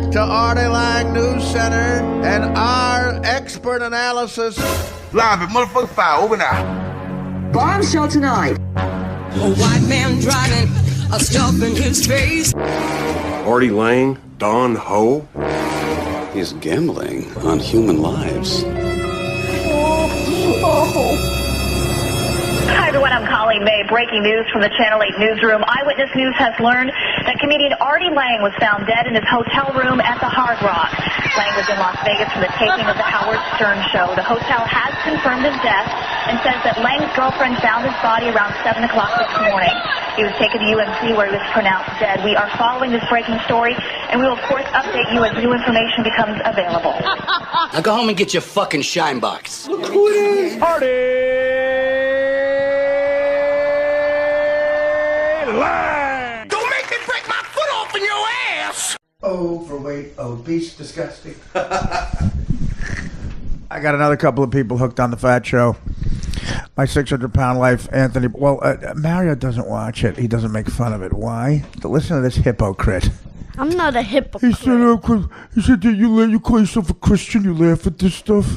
back to Artie Lang News Center and our expert analysis. Live at motherfucking 5, over now. Bombshell tonight. A white man driving a stuff in his face. Artie Lang, Don Ho. He's gambling on human lives. Hi, everyone. I'm Colleen May. Breaking news from the Channel 8 newsroom. Eyewitness News has learned that comedian Artie Lang was found dead in his hotel room at the Hard Rock. Lang was in Las Vegas for the taping of the Howard Stern show. The hotel has confirmed his death and says that Lang's girlfriend found his body around 7 o'clock this morning. He was taken to UMC where he was pronounced dead. We are following this breaking story, and we will, of course, update you as new information becomes available. Now go home and get your fucking shine box. Look who it is. Lang! Don't make me break my foot off in your ass! Overweight, obese, disgusting. I got another couple of people hooked on the Fat Show. My 600-pound life, Anthony. Well, Mario doesn't watch it. He doesn't make fun of it. Why? Listen to this hypocrite. I'm not a hypocrite. He said that you call yourself a Christian. You laugh at this stuff.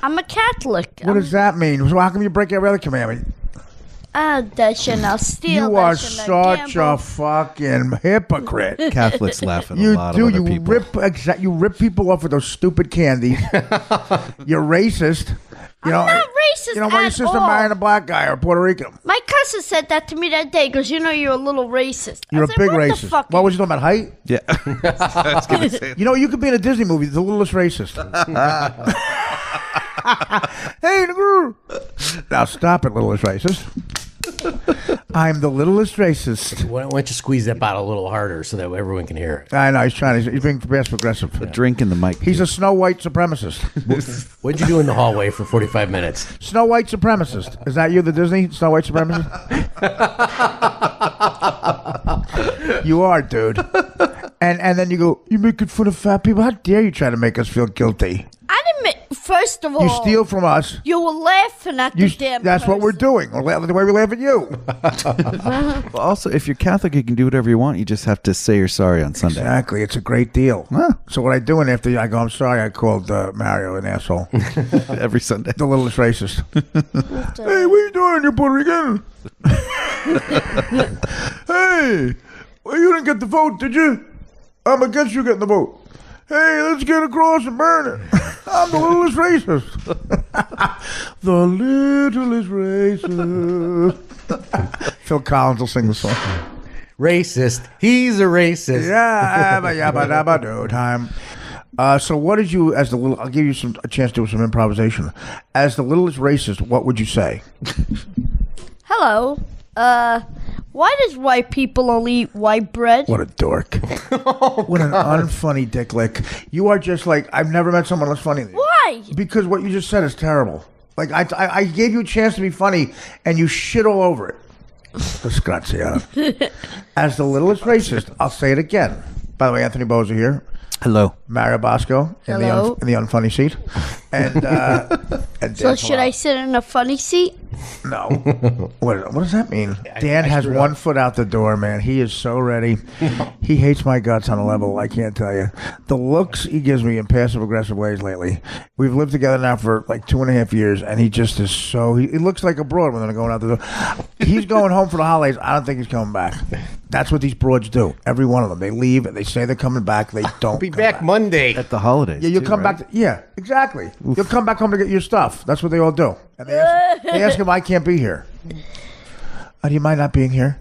I'm a Catholic. What does that mean? So how come you break every other commandment? Thou shalt not steal. You are such a fucking hypocrite. Catholics laugh at a lot of other people. You rip people off with those stupid candies. You're racist. I'm not racist You know, why your sister marrying a black guy or Puerto Rican? My cousin said that to me that day because you're a little racist. You're a big racist. What was you talking about, height? Yeah. I was gonna say you know, you could be in a Disney movie, The Littlest Racist. Hey, now stop it, Littlest Racist. I'm the littlest racist. Why don't you squeeze that bottle a little harder so that everyone can hear it? I know, he's being passive aggressive. A drink in the mic. He's a Snow White supremacist. What'd you do in the hallway for 45 minutes? Snow White supremacist. Is that you, the Disney Snow White supremacist? You are, dude. And then you go, you're making fun of fat people? How dare you try to make us feel guilty? I didn't make, first of all, you steal from us. You were laughing at the damn That's person. what we're doing. The way we laugh at you. Well, also, if you're Catholic, you can do whatever you want. You just have to say you're sorry on Sunday. Exactly. It's a great deal. Huh. So what I do, and after I go, I'm sorry I called Mario an asshole. Every Sunday. The littlest racist. Hey, what are you doing? You're Puerto Rican. Hey, well, you didn't get the vote, did you? I'm against you getting the vote. Hey, let's get across and burn it. I'm the littlest racist. The littlest racist. Phil Collins will sing the song. Racist. He's a racist. Yabba do time. So what did you, as the little, I'll give you a chance to do some improvisation. As the littlest racist, what would you say? Hello. Why does white people only eat white bread? What a dork. What an unfunny dick lick. You are just like, I've never met someone less funny than you. Why? Because what you just said is terrible. Like, I gave you a chance to be funny, and you shit all over it. Disgrazia. As the littlest racist, I'll say it again. By the way, Anthony Bozza here. Hello. Mario Bosco in the unfunny seat. And so should I sit in a funny seat? No. What does that mean? Dan has one foot out the door, man. He is so ready. He hates my guts on a level I can't tell you. The looks he gives me in passive-aggressive ways lately. We've lived together now for like 2.5 years, and he just is so... He looks like a broad when they're going out the door. He's going home for the holidays. I don't think he's coming back. That's what these broads do. Every one of them. They leave, and they say they're coming back. They don't Be back Monday. At the holidays. Yeah, you'll come right? back. Yeah, exactly. Oof. You'll come back home to get your stuff. That's what they all do. And they ask him, I can't be here. Do you mind not being here?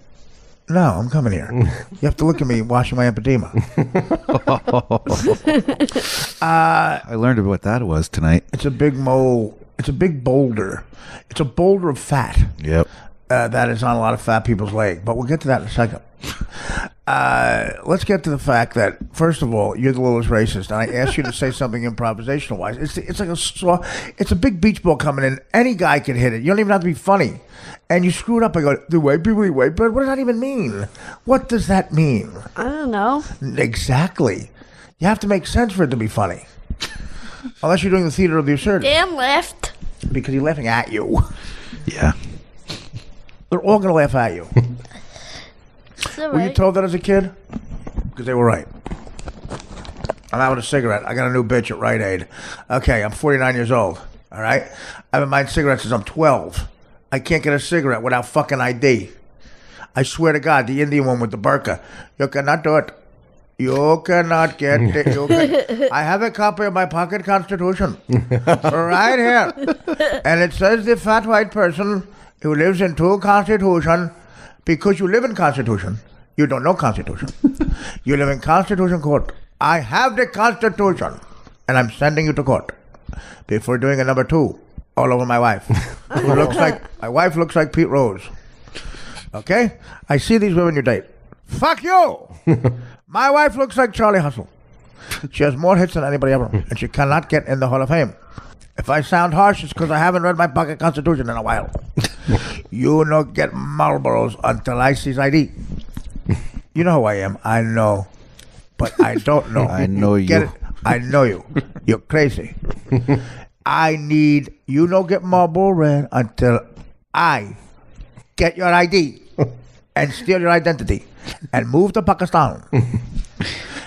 No, I'm coming here. You have to look at me washing my empedema. I learned what that was tonight. It's a big mole. It's a big boulder. It's a boulder of fat. Yep. That is on a lot of fat people's leg. But we'll get to that in a second. Let's get to the fact that, first of all, you're the littlest racist, and I asked you to say something improvisational-wise. It's like it's a big beach ball coming in. Any guy can hit it. You don't even have to be funny. And you screw it up. I go, do white people eat white bread? What does that even mean? What does that mean? I don't know. Exactly. You have to make sense for it to be funny. Unless you're doing the theater of the absurd. Dan left. Because he's laughing at you. Yeah. They're all going to laugh at you. Were you told that as a kid? Because they were right. I'm out with a cigarette. I got a new bitch at Rite Aid. Okay, I'm 49 years old. All right? I've been buying cigarettes since I'm 12. I can't get a cigarette without fucking ID. I swear to God, the Indian one with the burqa. You cannot do it. You cannot get it. I have a copy of my pocket constitution right here. And it says the fat white person who lives in two constitution, because you live in constitution, you don't know constitution. You live in constitution court. I have the constitution, and I'm sending you to court before doing a number 2 all over my wife. My wife looks like Pete Rose. Okay? I see these women you date. Fuck you! My wife looks like Charlie Hustle. She has more hits than anybody ever, and she cannot get in the Hall of Fame. If I sound harsh, it's because I haven't read my pocket constitution in a while. You don't get Marlboros until I see ID. You know who I am. I know. But I don't know. I know you. Get it? I know you. You're crazy. I need you don't get Marlboro Red until I get your ID and steal your identity and move to Pakistan.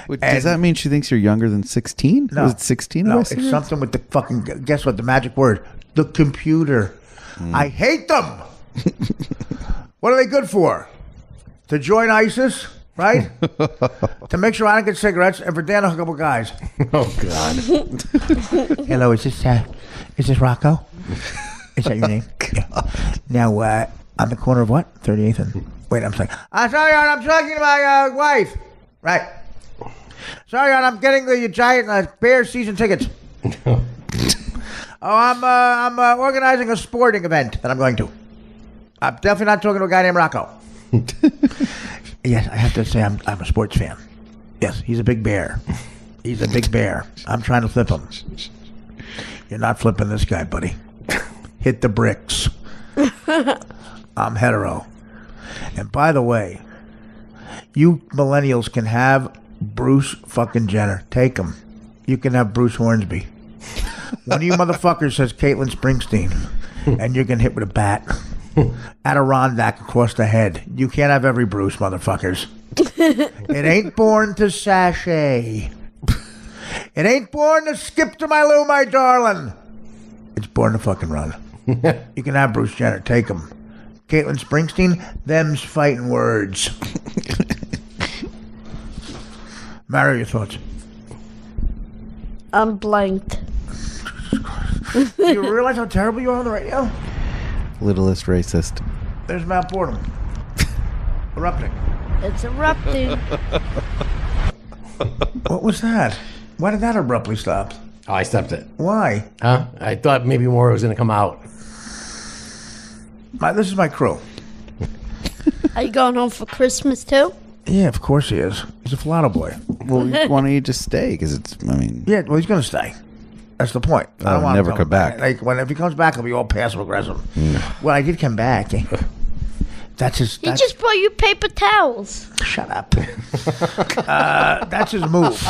Does that mean she thinks you're younger than 16? No. Was it 16? No, it's something with the fucking, guess what, the magic word? The computer. I hate them. What are they good for? To join ISIS, right? To make sure I don't get cigarettes and for Dan to hook up with guys. Oh, God. Hello, is this Rocco? Is that your name? Yeah. Now, on the corner of what? 38th and... Wait, I'm sorry. Sorry, I'm talking to my wife. Right. Sorry, I'm getting the giant Bears season tickets. I'm organizing a sporting event that I'm going to. I'm definitely not talking to a guy named Rocco. Yes, I have to say I'm a sports fan. Yes, he's a big bear. He's a big bear. I'm trying to flip him. You're not flipping this guy, buddy. Hit the bricks. I'm hetero. And by the way, you millennials can have Bruce fucking Jenner. Take him. You can have Bruce Hornsby. One of you motherfuckers says Caitlin Springsteen, and you're getting hit with a bat. Adirondack across the head. You can't have every Bruce, motherfuckers. It ain't born to sashay. It ain't born to skip to my loo, my darling. It's born to fucking run. You can have Bruce Jenner. Take him. Caitlin Springsteen, them's fighting words. Mary, your thoughts? I'm blanked. Do you realize how terrible you are on the radio? Littlest racist. There's Mount Boredom. Erupting. It's erupting. What was that? Why did that abruptly stop? Oh, I stopped it. Why? Huh? I thought maybe more was going to come out. This is my crew. Are you going home for Christmas too? Yeah, of course he is. He's a Flato boy. Well, why don't you just stay? Because it's, I mean... Yeah, well, he's going to stay. That's the point. I don't want never him to come back. Like, if he comes back, he'll be all passive aggressive. Well, I did come back. That's his... He just brought you paper towels. Shut up. That's his move.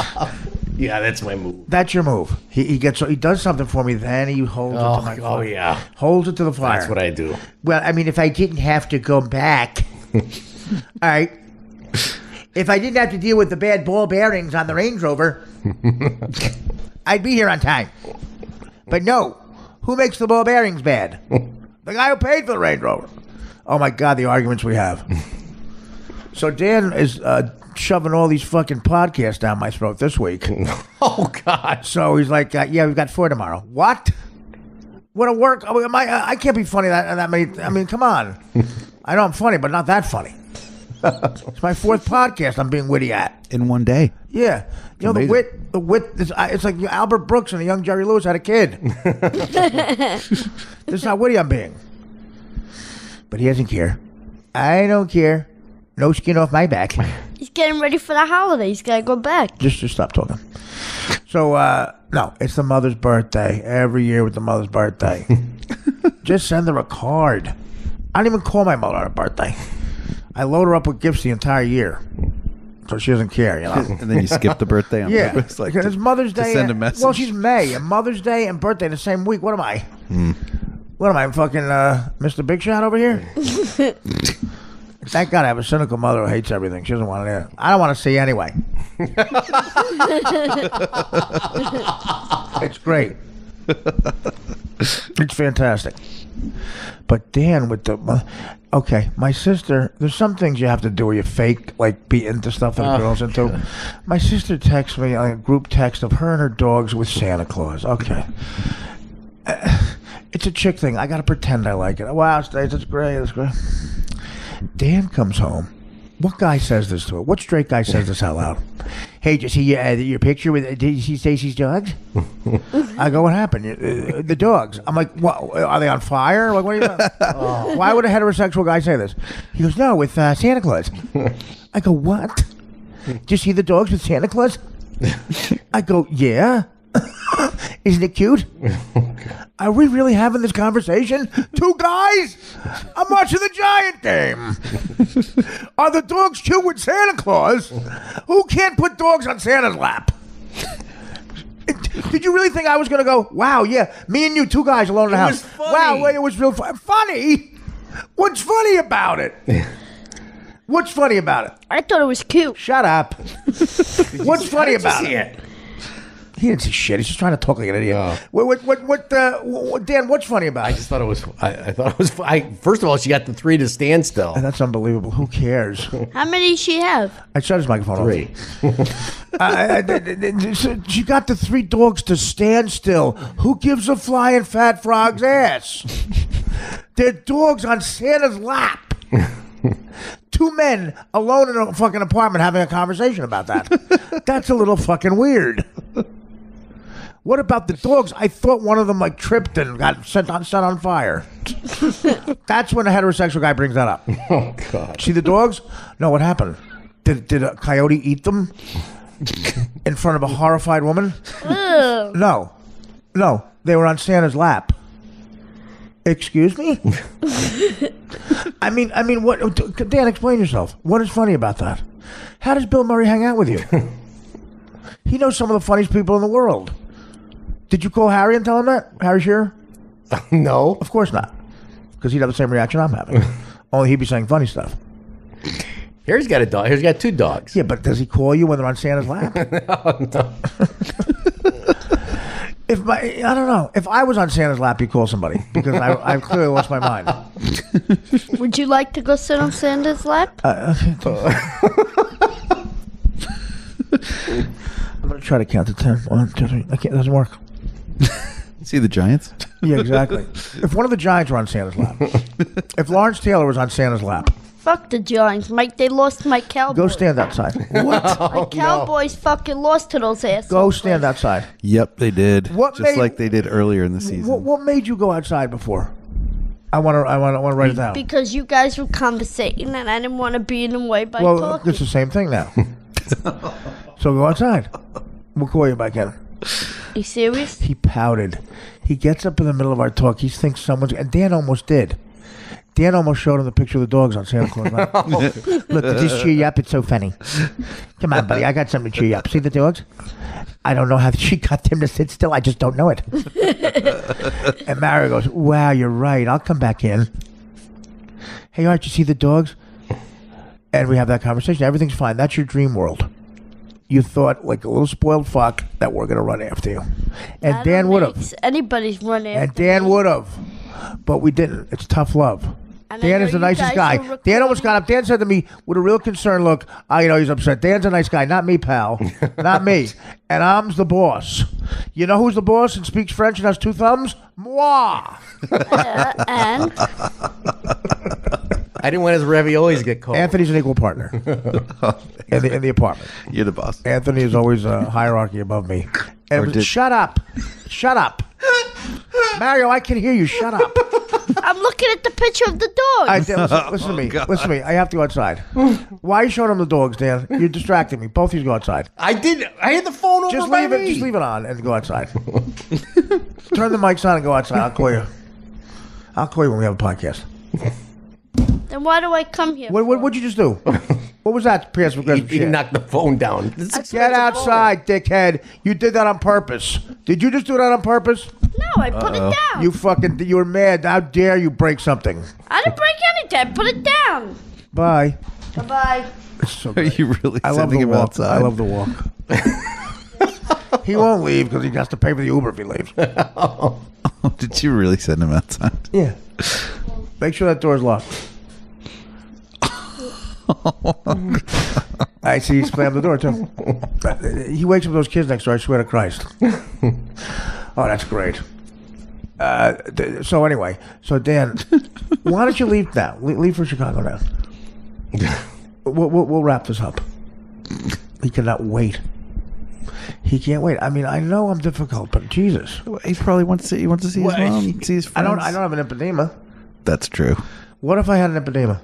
Yeah, that's my move. That's your move. He does something for me, then he holds it to my fire. Oh, yeah. Holds it to the fire. That's what I do. Well, I mean, if I didn't have to go back... all right. If I didn't have to deal with the bad ball bearings on the Range Rover, I'd be here on time. But no. Who makes the ball bearings bad? The guy who paid for the Range Rover. Oh, my God, the arguments we have. So Dan is... shoving all these fucking podcasts down my throat this week. Oh, God. So he's like, yeah, we've got 4 tomorrow. What? What a work. I can't be funny that many. I mean, come on. I know I'm funny, but not that funny. It's my 4th podcast I'm being witty at. In one day. Yeah. You know, the wit, it's like Albert Brooks and the young Jerry Lewis had a kid. This is how witty I'm being. But he doesn't care. I don't care. No skin off my back. He's getting ready for the holidays. He's got to go back. Just stop talking. So, no, it's the mother's birthday. Every year with the mother's birthday. Just send her a card. I don't even call my mother on her birthday. I load her up with gifts the entire year. So she doesn't care, you know. And then you skip the birthday on purpose? Like it's Mother's Day. Send a message. Well, she's May. And Mother's Day and birthday the same week. What am I? What am I, fucking Mr. Big Shot over here? Thank God I have a cynical mother who hates everything. She doesn't want to hear. I don't want to see anyway. It's great. It's fantastic. But Dan with the... Okay, my sister... There's some things you have to do where you fake, like, be into stuff that a girl's into. God. My sister texts me a group text of her and her dogs with Santa Claus. Okay. It's a chick thing. I got to pretend I like it. Wow, Stace, that's great. That's great. Dan comes home. What guy says this to her? What straight guy says this out loud? Hey, did you see your picture with? Did you see Stacy's dogs? I go, what happened? The dogs. I'm like, what? Are they on fire? Like, what are you? Why would a heterosexual guy say this? He goes, no, with Santa Claus. I go, what? Did you see the dogs with Santa Claus? I go, yeah. Isn't it cute? Are we really having this conversation? Two guys? I'm watching the Giant game. Are the dogs cute with Santa Claus? Who can't put dogs on Santa's lap? Did you really think I was going to go, wow, yeah, me and you, two guys alone in the house. Wow, it was real funny. What's funny about it? What's funny about it? I thought it was cute. Shut up. What's funny about it? He didn't see shit. He's just trying to talk like an idiot. What, Dan? What's funny about it? I just thought it was. I thought it was. First of all, she got the 3 to stand still. That's unbelievable. Who cares? How many does she have? I shut his microphone 3. She got the 3 dogs to stand still. Who gives a flying fat frog's ass? They're dogs on Santa's lap. 2 men alone in a fucking apartment having a conversation about that. That's a little fucking weird. What about the dogs? I thought one of them like tripped and got set on fire. That's when a heterosexual guy brings that up. Oh God! See the dogs? No, what happened? Did a coyote eat them in front of a horrified woman? No, they were on Santa's lap. Excuse me? I mean, what? Dan, explain yourself. What is funny about that? How does Bill Murray hang out with you? He knows some of the funniest people in the world. Did you call Harry and tell him that? Harry Shearer? No. Of course not. Because he'd have the same reaction I'm having. Only he'd be saying funny stuff. Harry's got a dog. Harry's got 2 dogs. Yeah, but does he call you when they're on Santa's lap? No. I don't know. If I was on Santa's lap, you'd call somebody. Because I've clearly lost my mind. Would you like to go sit on Santa's lap? I'm going to try to count to 10. 1, 2, 3. I can't. It doesn't work. See the Giants? Yeah, exactly. If one of the Giants were on Santa's lap. If Lawrence Taylor was on Santa's lap. Fuck the Giants, Mike. They lost my Cowboys. Go stand outside. What? My Cowboys fucking lost to those assholes. Go stand outside. Yep, they did. Like they did earlier in the season. What made you go outside before? I want to write it down. Because you guys were conversating and I didn't want to be in the way by talking. Well, it's the same thing now. So go outside. We'll call you back in. You serious? He pouted. He gets up in the middle of our talk. He thinks someone's... And Dan almost did. Dan almost showed him the picture of the dogs on Santa Claus. Right? Look, did this cheer you up? It's so funny. Come on, buddy. I got something to cheer you up. See the dogs? I don't know how she got them to sit still. I just don't know it. And Mario goes, wow, you're right. I'll come back in. Hey, Art, you see the dogs? And we have that conversation. Everything's fine. That's your dream world. You thought, like a little spoiled fuck, that we're going to run after you. And Dan would have. Anybody's run after And Dan would have. But we didn't. It's tough love. And Dan is the nicest guy. Dan almost got up. Dan said to me with a real concerned look, he's upset. Dan's a nice guy. Not me, pal. Not me. And I'm the boss. You know who's the boss and speaks French and has 2 thumbs? Moi. And? I didn't want his raviolis to get cold. Anthony's an equal partner in the apartment. You're the boss. Anthony is always a hierarchy above me. Shut up. Shut up. Mario, I can hear you. Shut up. I'm looking at the picture of the dog. Listen to me. God. Listen to me. I have to go outside. Why are you showing him the dogs, Dan? You're distracting me. Both of you go outside. I did. I had the phone over Just by leave me. it. Just leave it on and go outside. Turn the mics on and go outside. I'll call you. I'll call you when we have a podcast. Then why do I come here? What'd you just do? What was that passive aggressive He shit? knocked the phone down. Get outside, dickhead. You did that on purpose. Did you just do that on purpose? No, I put it down. You were mad. How dare you break something? I didn't break anything. I put it down. Bye. Bye-bye. It's so Are great. you really I love the sending him walk. outside? I love the walk. He won't leave because he has to pay for the Uber if he leaves. Did you really send him outside? Yeah. Make sure that door's locked. I see he slammed the door too. He wakes up those kids next door. I swear to Christ. Oh, that's great. So anyway, Dan, why don't you leave now? Leave for Chicago now. We'll wrap this up. He cannot wait. He can't wait. I mean, I know I'm difficult, but Jesus, He probably wants to see. He wants to see his mom, see his friends. I don't have an emphysema. That's true. What if I had an emphysema?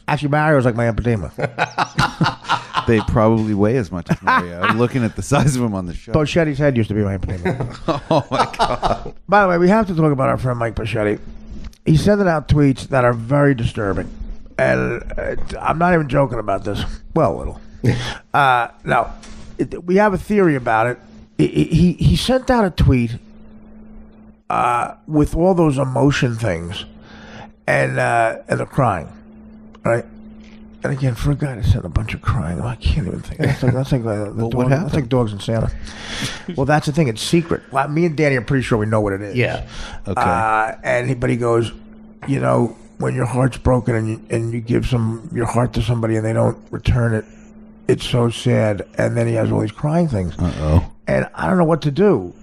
Actually, Mario's like my emphysema. They probably weigh as much as Mario. I'm looking at the size of him on the show. Bochetti's head used to be my emphysema. Oh my god! By the way, we have to talk about our friend Mike Boschetti. He's sending out tweets that are very disturbing, and I'm not even joking about this. Well, a little. Now, we have a theory about it. He sent out a tweet with all those emotion things, and the crying, right? And again, for a guy to send a bunch of crying, I can't even think. That's like what happened? That's like dogs in Santa. Well, that's the thing. It's secret. Well, me and Danny are pretty sure we know what it is. Yeah. Okay. But he goes, you know, when your heart's broken and you give your heart to somebody and they don't return it, it's so sad. And then he has all these crying things. Uh-oh. And I don't know what to do.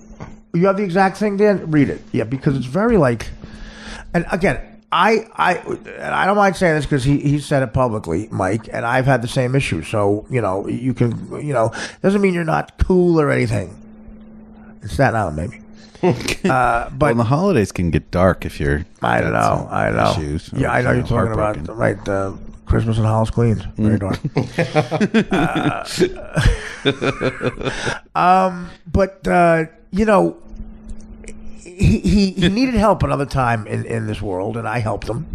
You have the exact thing, Dan? Read it. Yeah, because it's very like, and again, I don't mind saying this because he said it publicly, Mike, and I've had the same issue. So, you know, you can, you know, doesn't mean you're not cool or anything. It's Staten Island, maybe. But well, the holidays can get dark if you're. I don't know. Issues, Yeah, I know you're talking about Christmas in Hollis, Queens. Very dark. But you know, he needed help another time in this world, and I helped him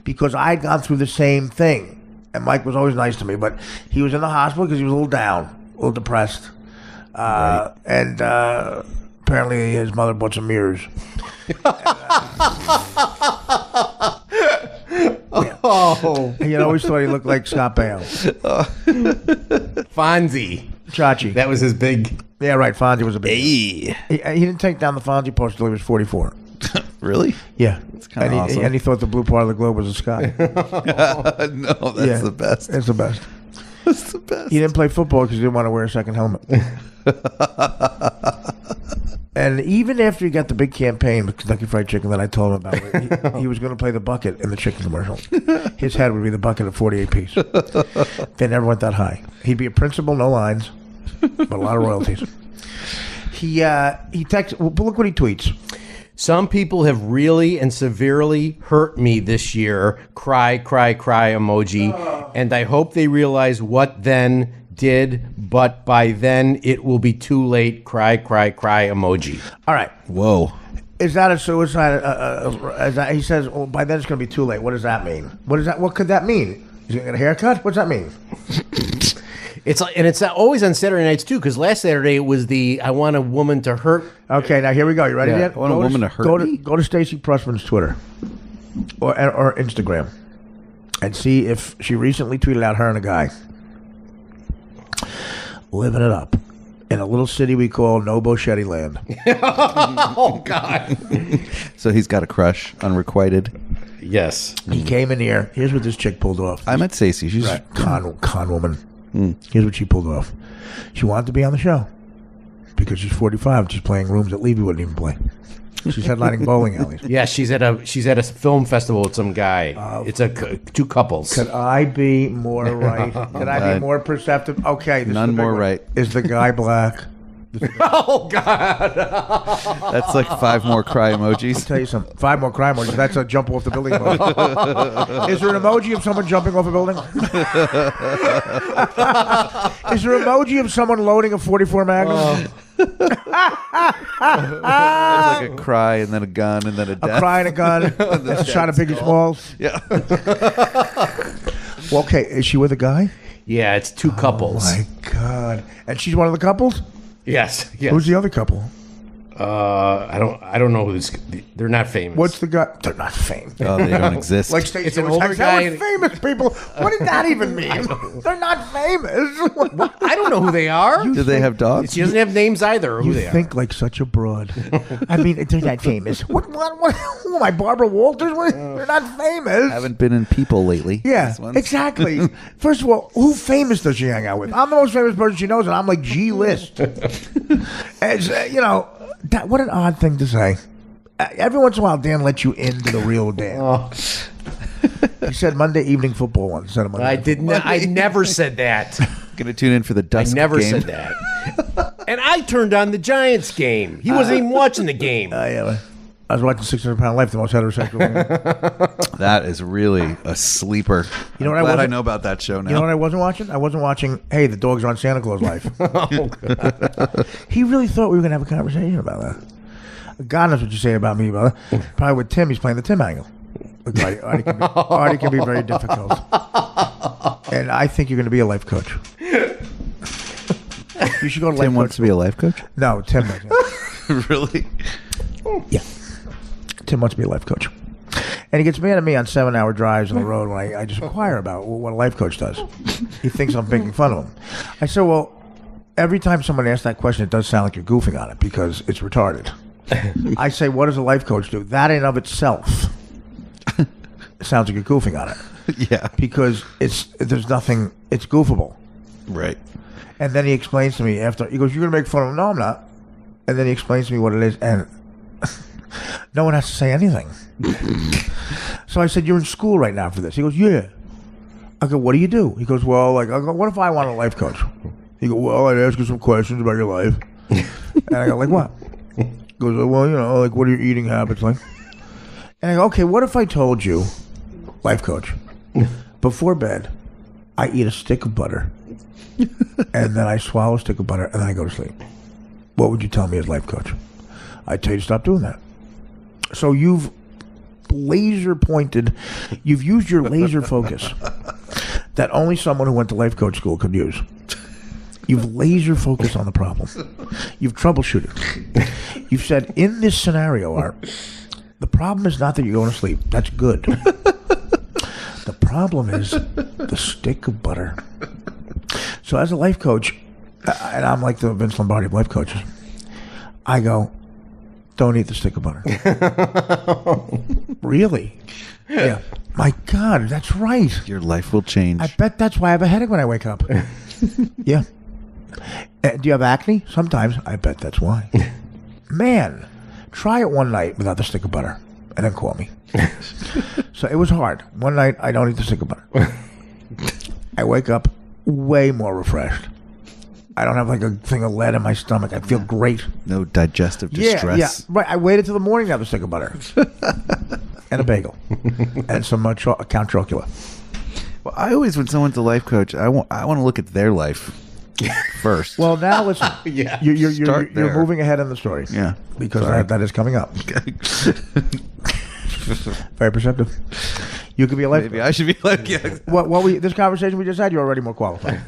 because I had gone through the same thing. And Mike was always nice to me, but he was in the hospital because he was a little down, a little depressed, Right. and apparently his mother bought some mirrors. Oh, He had always thought he looked like Scott Baio. Fonzie. Chachi. That was his big. Yeah, right. Fonzie was a big. Hey. He didn't take down the Fonzie poster until he was 44. Really? Yeah. It's kind of awesome. And he thought the blue part of the globe was the sky. No, that's the best. It's the best. That's the best. He didn't play football because he didn't want to wear a second helmet. And even after he got the big campaign with Kentucky Fried Chicken that I told him about, he was going to play the bucket in the chicken commercial. His head would be the bucket of 48 piece. They never went that high. He'd be a principal, no lines, but a lot of royalties. He texts. Well, look what he tweets. Some people have really and severely hurt me this year. Cry, cry, cry emoji. And I hope they realize what then did, but by then it will be too late. Cry, cry, cry emoji. All right. Whoa. Is that a suicide? He says, well, by then it's going to be too late. What does that mean? What could that mean? Is he going to get a haircut? What's that mean? It's always on Saturday nights too, because last Saturday it was the I want a woman to hurt. Okay, now here we go. You ready yet? I want a woman to hurt me? Go to Stacey Pressman's Twitter or Instagram and see if she recently tweeted out her and a guy living it up in a little city we call No Boschetti Land. Oh God! So he's got a crush, unrequited. Yes. He came in here. Here's what this chick pulled off. I met Stacey. She's right. Con woman. Here's what she pulled off. She wanted to be on the show because she's 45. She's playing rooms that Levy wouldn't even play. She's headlining bowling alleys. Yeah, she's at a film festival with some guy. It's two couples. Could I be more right? Could I be more perceptive? Okay, this none is the more big one. right. Is the guy black? Oh God! That's like 5 more cry emojis. I'll tell you something. 5 more cry emojis. That's a jump off the building emoji. Is there an emoji of someone jumping off a building? Is there an emoji of someone loading a 44 Magnum? It's like a cry and then a gun and then a death. A cry and a gun. That's a shot of Biggie Smalls. Yeah. Well, okay, is she with a guy? Yeah, it's two couples. Oh my God! And she's one of the couples. Yes. Who's the other couple? I don't know who this. They're not famous. What's the guy? They're not famous. Oh, they don't exist. Like Stacey It's an was older like, guy. "They're famous people. What did that even mean? They're not famous. I don't know who they are. Do they have dogs? She doesn't have names either. Or who You they think like such a broad. I mean, they're not famous. What who am I, Barbara Walters? They're not famous. Haven't been in People lately. Yeah, These ones. exactly. First of all, who famous does she hang out with? I'm the most famous person she knows, and I'm like G-list. What an odd thing to say. Every once in a while, Dan lets you into the real Dan. He said Monday evening football once. I didn't. I never said that. Gonna tune in for the dusk I never game. said that. And I turned on the Giants game. He wasn't even watching the game. I was watching 600-Pound Life, the most heterosexual game. That is really a sleeper. You know what I'm glad I wasn't- know about that show now. You know what I wasn't watching? I wasn't watching, hey, the dogs are on Santa Claus Life. He really thought we were going to have a conversation about that. God knows what you say about me, brother. Probably with Tim, he's playing the Tim angle. Look, Artie can be very difficult. And I think you're going to be a life coach. You should go to life Tim wants coach to be a life coach? No, Tim doesn't. Really? Yeah. Tim wants to be a life coach. And he gets mad at me on 7-hour drives on the road when I just inquire about what a life coach does. He thinks I'm making fun of him. I said, well, every time someone asks that question, it does sound like you're goofing on it because it's retarded. I say, what does a life coach do? That in and of itself sounds like you're goofing on it. Yeah. Because there's nothing, it's goofable. Right. And then he explains to me after, he goes, you're going to make fun of him? No, I'm not. And then he explains to me what it is, and no one has to say anything. So I said, you're in school right now for this. He goes, yeah. I go, what do you do? He goes, well, I go, what if I want a life coach? He goes, well, I'd ask you some questions about your life. And I go, like what? He goes, well, like what are your eating habits like? And I go, okay, what if I told you, life coach, before bed, I eat a stick of butter, and then I swallow a stick of butter, and then I go to sleep. What would you tell me as life coach? I'd tell you to stop doing that. So you've laser pointed, you've used your laser focus that only someone who went to life coach school could use. You've laser focused on the problem. You've troubleshooted. You've said, in this scenario, Art, the problem is not that you're going to sleep. That's good. The problem is the stick of butter. So as a life coach, and I'm like the Vince Lombardi of life coaches, I go, don't eat the stick of butter. Really? Yeah. My God, that's right. Your life will change. I bet that's why I have a headache when I wake up. Yeah. Do you have acne? Sometimes. I bet that's why. Man, try it one night without the stick of butter, and then call me. So it was hard. One night, I don't eat the stick of butter. I wake up way more refreshed. I don't have like a thing of lead in my stomach. I feel great. No digestive distress. Yeah, right. I waited till the morning to have a stick of butter. And a bagel. And some Count Chocula. Well, I always, when someone's a life coach, I want to look at their life first. Well, now listen. Yeah. You're moving ahead in the story. Yeah. Because that is coming up. Very perceptive. You could be a life coach. Maybe I should be like, yeah. This conversation we just had, you're already more qualified.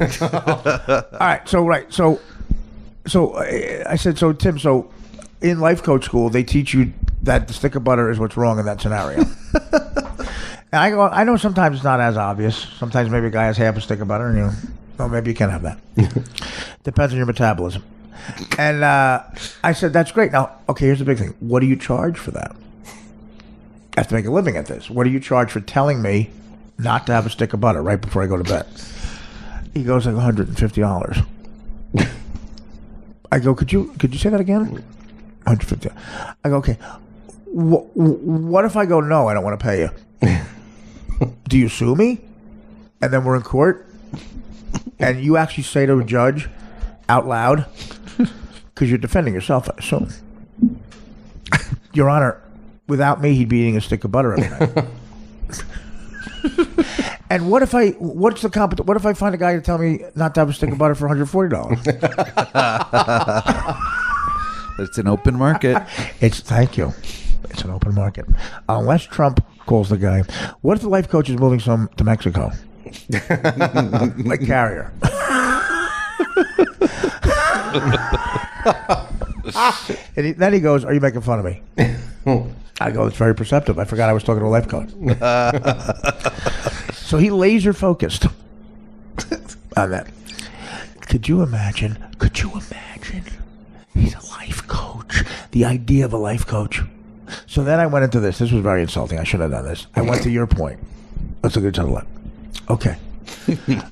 All right. So I said, so Tim, so in life coach school, they teach you that the stick of butter is what's wrong in that scenario. And I go, I know sometimes it's not as obvious. Sometimes maybe a guy has half a stick of butter, and maybe you can have that. Depends on your metabolism. And I said, that's great. Now, okay, here's the big thing. What do you charge for that? I have to make a living at this. What do you charge for telling me not to have a stick of butter right before I go to bed? He goes, like $150. I go, could you say that again? $150. I go, okay. What if I go, no, I don't want to pay you? Do you sue me? And then we're in court? And you actually say to a judge out loud, because you're defending yourself, I assume, Your Honor, without me, he'd be eating a stick of butter every night. And what if I find a guy to tell me not to have a stick of butter for $140? It's an open market. Thank you. It's an open market. Unless Trump calls the guy. What if the life coach is moving some to Mexico? Like Carrier. And then he goes, "Are you making fun of me?" I go, "It's very perceptive. I forgot I was talking to a life coach." So he laser focused on that. Could you imagine? He's a life coach. The idea of a life coach. So then I went into this. This was very insulting. I should have done this. I went to your point. Let's look at each other. Left. Okay.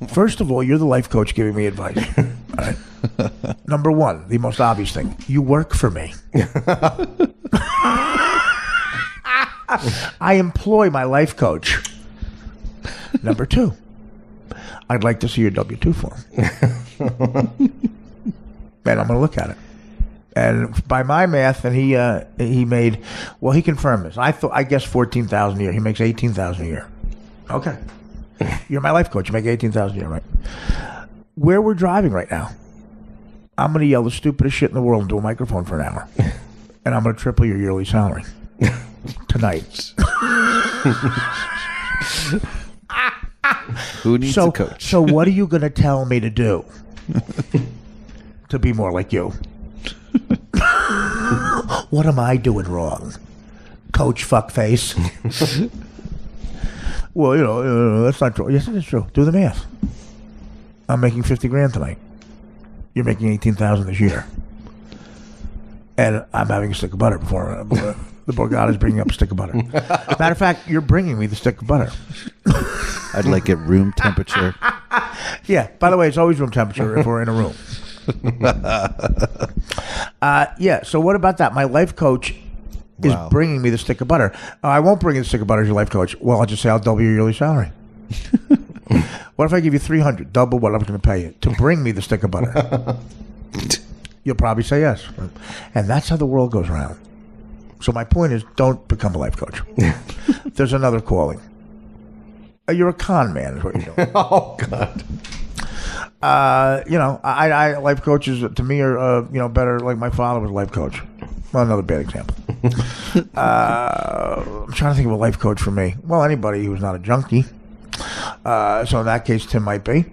First of all, you're the life coach giving me advice. All right. Number one, the most obvious thing. You work for me. I employ my life coach. Number two, I'd like to see your W-2 form. And I'm going to look at it. And by my math, and he made, well, he confirmed this. I guess $14,000 a year. He makes $18,000 a year. Okay. You're my life coach. You make $18,000 a year, right? Where we're driving right now, I'm going to yell the stupidest shit in the world into a microphone for an hour. And I'm going to triple your yearly salary. Tonight. Who needs a coach? So what are you going to tell me to do to be more like you? What am I doing wrong? Coach fuckface. Well, that's not true. Yes, it is true. Do the math. I'm making $50,000 tonight. You're making $18,000 this year. And I'm having a stick of butter before the Borgata's bringing up a stick of butter. Matter of fact, you're bringing me the stick of butter. I'd like it room temperature. Yeah. By the way, it's always room temperature if we're in a room. Yeah. So what about that? My life coach is bringing me the stick of butter. I won't bring you the stick of butter as your life coach. Well, I'll just say I'll double your yearly salary. What if I give you $300, double what I'm going to pay you to bring me the stick of butter? You'll probably say yes. And that's how the world goes around. So my point is, don't become a life coach. There's another calling. You're a con man is what you're doing. Oh, God. I life coaches to me are better. Like my father was a life coach. Well, another bad example. I'm trying to think of a life coach for me. Well, anybody who's not a junkie. So in that case, Tim might be.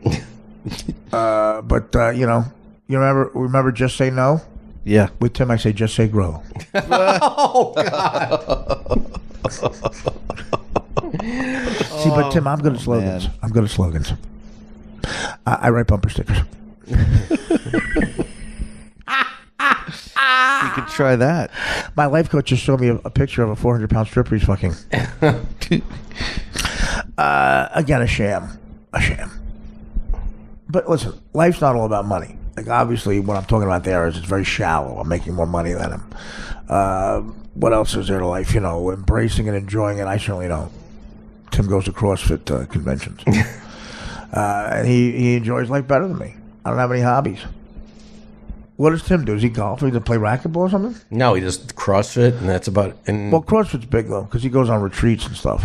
But you remember Just Say No? Yeah. With Tim, I say just say grow. Oh, God. See, but Tim, I'm good at slogans. Man. I'm good at slogans. I write bumper stickers. You could try that. My life coach just showed me a picture of a 400-pound stripper he's fucking. Again, a sham. A sham. But listen, life's not all about money. Like, obviously, what I'm talking about there is it's very shallow. I'm making more money than him. What else is there to life? Embracing and enjoying it, I certainly don't. Tim goes to CrossFit conventions. And he enjoys life better than me. I don't have any hobbies. What does Tim do? Does he golf? Or does he play racquetball or something? No, he does CrossFit, and that's about it. Well, CrossFit's big, though, because he goes on retreats and stuff.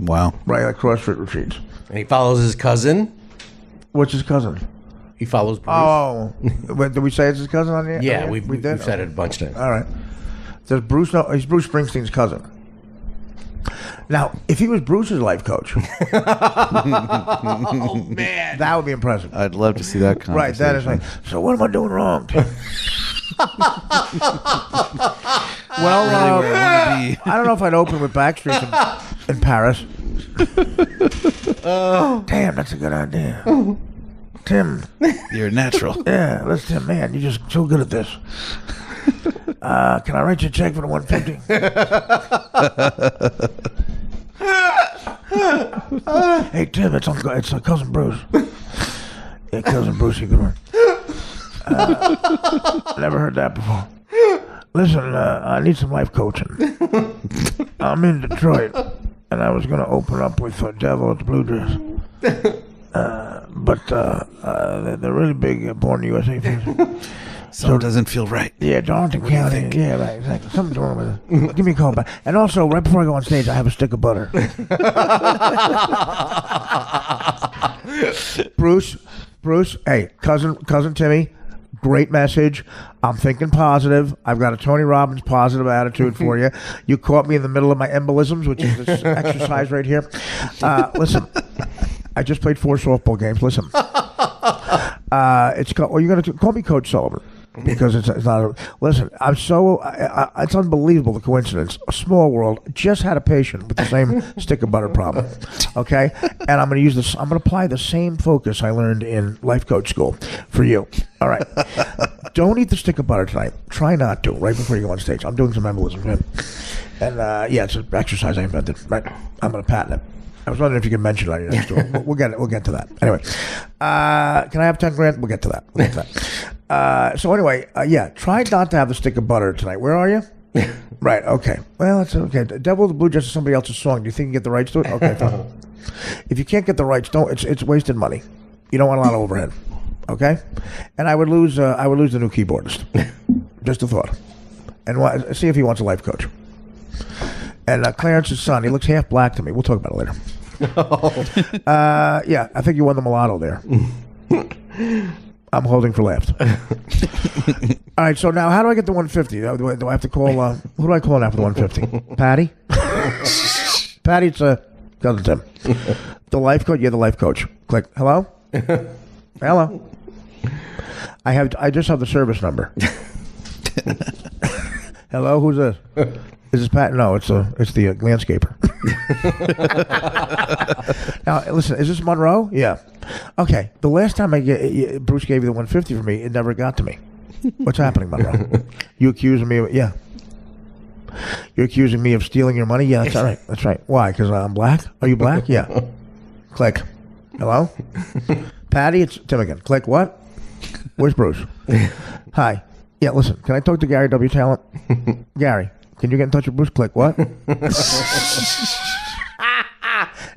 Wow. Right, like CrossFit retreats. And he follows his cousin. What's his cousin? He follows Bruce. Oh. Did we say it's his cousin on the Yeah, we did? We've said it a bunch of times. All right. Does Bruce know? He's Bruce Springsteen's cousin. Now, if he was Bruce's life coach, oh man, that would be impressive. I'd love to see that conversation. Right, that is like. So what am I doing wrong? Well, I don't know if I'd open with Backstreet in Paris. Damn, that's a good idea. Tim, you're a natural. Yeah, listen, Tim, man, you're just so good at this. Can I write you a check for the $150? Hey Tim, it's cousin Bruce. Yeah, cousin Bruce, you good one. Never heard that before. Listen, I need some life coaching. I'm in Detroit, and I was going to open up with Devil at the Blue Dress. But they're really big Born USA fans. Something doesn't feel right. Yeah, Darlington County. Yeah, right, exactly. Something's wrong with it. Give me a call back. And also, right before I go on stage, I have a stick of butter. Bruce, hey, cousin Timmy, great message. I'm thinking positive. I've got a Tony Robbins positive attitude for you. You caught me in the middle of my embolisms, which is this exercise right here. Listen, I just played 4 softball games. Listen, it's called. Well, you're gonna call me Coach Sullivan. because it's not. Listen, I'm so. It's unbelievable the coincidence. A small world. Just had a patient with the same stick of butter problem. Okay, and I'm going to use this. I'm going to apply the same focus I learned in life coach school for you. All right. Don't eat the stick of butter tonight. Try not to. Right before you go on stage. I'm doing some embolism for him. And yeah, it's an exercise I invented. Right. I'm going to patent it. I was wondering if you could mention it on your next door. We'll get it. We'll get to that. Anyway, can I have 10 grand? We'll get to that. So anyway, yeah, try not to have the stick of butter tonight. Where are you? Right. Okay. Well, it's okay. Devil with the Blue Dress is somebody else's song. Do you think you can get the rights to it? Okay, fine. If you can't get the rights, don't. It's wasted money. You don't want a lot of overhead. Okay. And I would lose the new keyboardist. Just a thought. And see if he wants a life coach. And Clarence's son, he looks half black to me. We'll talk about it later. Yeah, I think you won the mulatto there. I'm holding for laughs. All right, so now how do I get the 150? Do I have to call, who do I call now for the 150? Patty? Patty, it's cousin Tim. The life coach? You're the life coach. Click. Hello? Hello? I just have the service number. Hello, who's this? Is this Pat? No, it's the landscaper. Now, listen, is this Monroe? Yeah. Okay. The last time Bruce gave you the 150 for me, it never got to me. What's happening, Monroe? You accusing me of You're accusing me of stealing your money? Yeah, that's all right. That's right. Why? Because I'm black? Are you black? Yeah. Click. Hello? Patty, it's Tim again. Click. What? Where's Bruce? Hi. Yeah, listen, can I talk to Gary W. Talent? Gary, can you get in touch with Bruce? Click. What?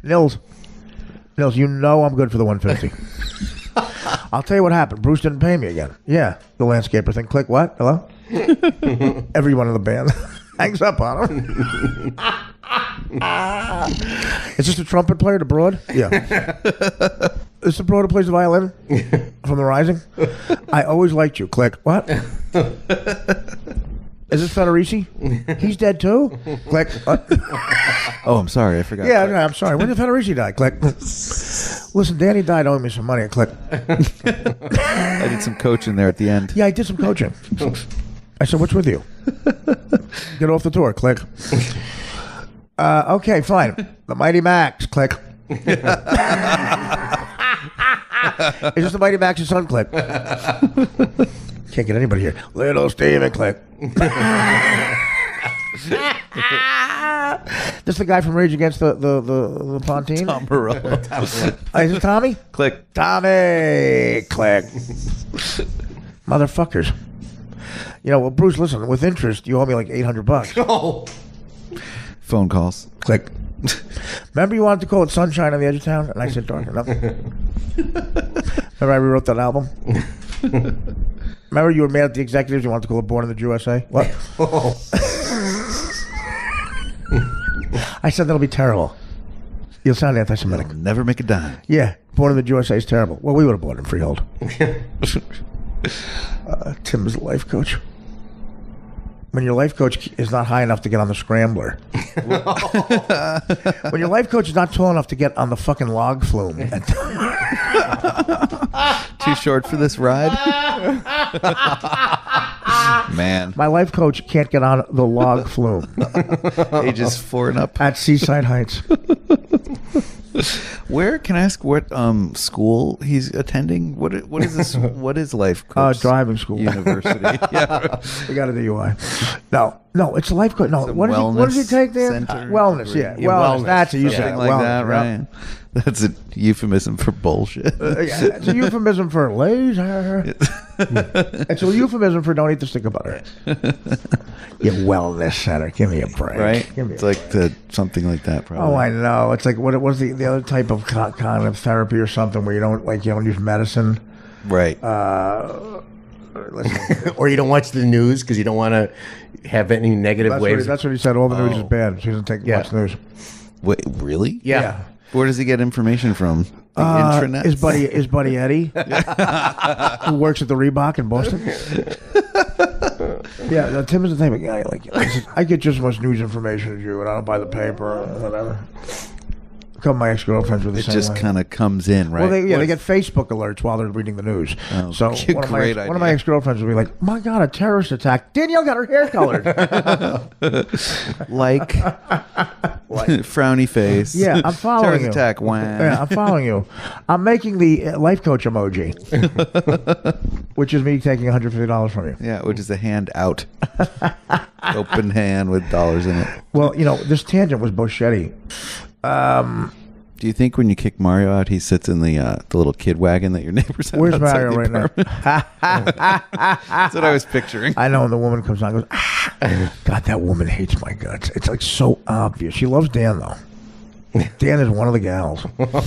Nils, you know I'm good for the 150. I'll tell you what happened. Bruce didn't pay me again. Yeah, the landscaper thing. Click. What? Hello? Everyone in the band hangs up on him. Is this the trumpet player, the broad? Yeah. Is the broad who plays the violin from The Rising? I always liked you. Click. What? Is this Federici? He's dead too? Click. What? Oh, I'm sorry. I forgot. Yeah, I'm sorry. When did Federici die? Click. Listen, Danny died owing me some money. Click. I did some coaching there at the end. Yeah, I did some coaching. I said, what's with you? Get off the tour. Click. Okay, fine. The Mighty Max. Click. Is this the Mighty Max's son? Click. Can't get anybody here. Little Steven. Click. This the guy from Rage Against the Pontine? Tom Morello. Is it Tommy? Click. Tommy. Click. Motherfuckers. You know, well, Bruce, listen, with interest, you owe me like $800. Oh. Phone calls. Click. Remember you wanted to call it Sunshine on the Edge of Town? And I said, darn enough. Remember I rewrote that album? Remember you were mad at the executives, you wanted to call it Born in the USA? What? Oh. I said that'll be terrible. You'll sound anti-Semitic. You'll never make a dime. Yeah, Born in the USA is terrible. Well, we would have bought it in freehold. Tim's life coach. When your life coach is not high enough to get on the scrambler. When your life coach is not tall enough to get on the fucking log flume. Too short for this ride? Man. My life coach can't get on the log flume. Ages 4 and up. At Seaside Heights. Where can I ask what school he's attending? What is this? What is life coach? Driving school. University. Yeah. We got a DUI. No, it's a life coach. No, what does he take there? Wellness, yeah. Wellness. That's a something like that, right? That's a euphemism for bullshit. Yeah, it's a euphemism for laser. It's a euphemism for don't eat the stick of butter. Your wellness center. Give me a break. Right? It's like something like that, probably. Oh, I know. It's like what was the other type of kind of therapy or something where you don't use medicine. Right. Or you don't watch the news because you don't want to have any negative waves. That's what he said. All the news is bad. She doesn't much news. Wait, really? Yeah. Where does he get information from? The intranet? His buddy Eddie, who works at the Reebok in Boston. Yeah, Tim is the type of guy. Like, I get just as much news information as you, and I don't buy the paper or whatever. couple of my ex-girlfriends were the It same just way. kind of comes in, right? Well, they get Facebook alerts while they're reading the news. Oh, so one of my ex-girlfriends would be like, "My God, a terrorist attack! Danielle got her hair colored." like frowny face. Yeah, I'm following Terrorist you. attack. Wow. Yeah, I'm following you. I'm making the life coach emoji, which is me taking $150 from you. Yeah, which is a hand out. Open hand with dollars in it. Well, this tangent was Boschetti. Do you think when you kick Mario out, he sits in the little kid wagon that your neighbors have? Where's outside Mario the right now? That's what I was picturing. I know, and the woman comes on and goes, God, that woman hates my guts. It's like so obvious. She loves Dan, though. Dan is one of the gals. But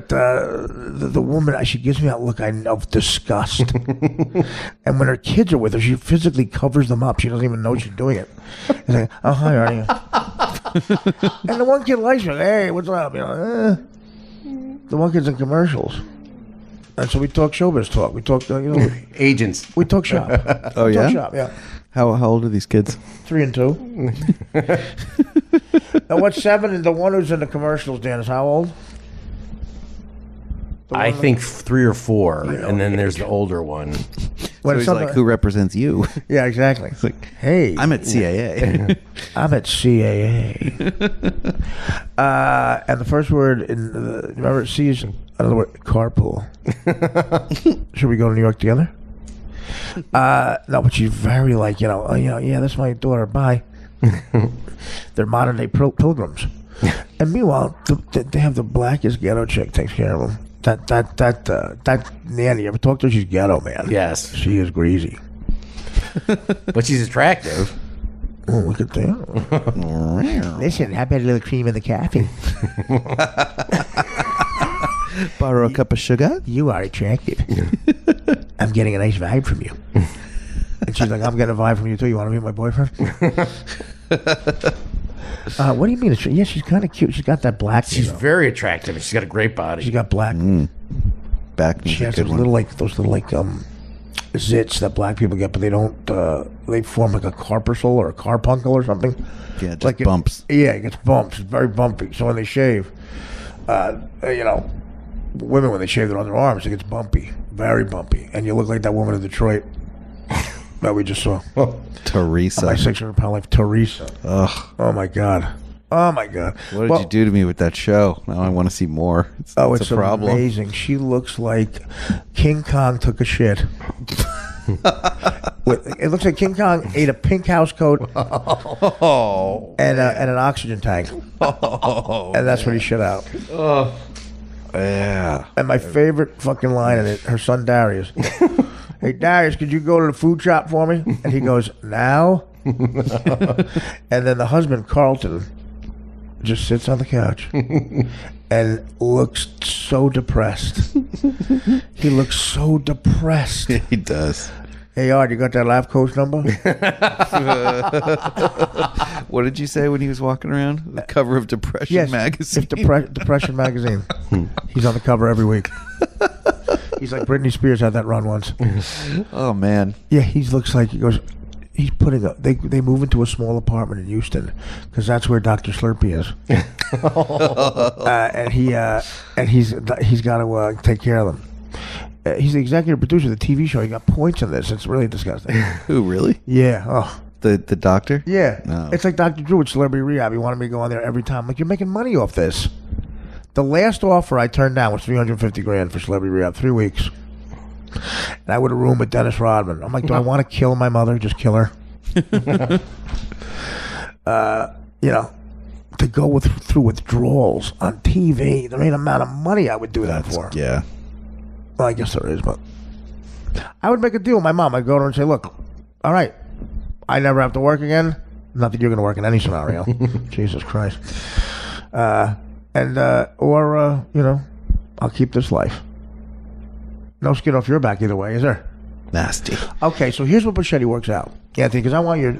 the woman, she gives me that look of disgust. And when her kids are with her, she physically covers them up. She doesn't even know she's doing it. It's like, oh, hi, Artie. And the one kid likes her. Hey, what's up? The one kid's in commercials. And so we talk showbiz talk. We talk, agents. We talk shop. Oh, we yeah? Talk shop, yeah. How old are these kids? 3 and 2. And what's 7? And the one who's in the commercials, Dan, is how old? I think 3 or 4, and then there's the older one. So he's like, who represents you? Yeah, exactly. It's like, hey, I'm at CAA. I'm at CAA. And the first word in remember C is another word, carpool. Should we go to New York together? No, but she's very like, yeah, that's my daughter. Bye. They're modern day pilgrims. And meanwhile, they have the blackest ghetto chick takes care of them. That nanny, you ever talk to her? She's ghetto, man. Yes. She is greasy. But she's attractive. Oh, look at that. Listen, how about a little cream in the coffee? Borrow a cup of sugar? You are attractive. I'm getting a nice vibe from you. And she's like, I'm getting a vibe from you too. You want to meet my boyfriend? What do you mean? Yeah, she's kind of cute. She's got that black. She's very attractive, and she's got a great body. She's got black. Back. She has those little zits that black people get, but they don't. They form like a carpuscle or a carpuncle or something. Yeah, just like bumps. Yeah, it gets bumps. It's very bumpy. So when they shave, women when they shave their underarms, it gets bumpy, very bumpy, and you look like that woman in Detroit that we just saw. Teresa. My 600-pound life, Teresa. Ugh. Oh my God. Oh my God. What did you do to me with that show? Now I want to see more. It's a problem. Amazing. She looks like King Kong took a shit. It looks like King Kong ate a pink house coat and an oxygen tank. And that's what he shit out. Yeah. And my favorite fucking line in it, her son Darius. Hey, Darius, could you go to the food shop for me? And he goes, now? And then the husband, Carlton, just sits on the couch and looks so depressed. He looks so depressed. He does. Hey, Art, you got that life coach number? What did you say when he was walking around? The cover of Depression magazine. Depression magazine. He's on the cover every week. He's like Britney Spears had that run once. Oh man. Yeah, he looks like he's putting up. They move into a small apartment in Houston because that's where Dr. Slurpee is. And he's got to take care of them. He's the executive producer of the TV show. He got points in this. It's really disgusting. Who, really? Yeah. Oh. The doctor? Yeah. No. It's like Dr. Drew with Celebrity Rehab. He wanted me to go on there every time. Like, you're making money off this. The last offer I turned down was $350,000 for Celebrity Rehab, 3 weeks. And I would have roomed with Dennis Rodman. I'm like, do I want to kill my mother? Just kill her. To go through withdrawals on TV, there ain't amount of money I would do that for. Yeah. Well, I guess there is, but I would make a deal with my mom. I'd go to her and say, look, all right, I never have to work again. Not that you're going to work in any scenario. Jesus Christ. I'll keep this life. No skin off your back either way, is there? Nasty. Okay, so here's what Boschetti works out. Anthony, because I want your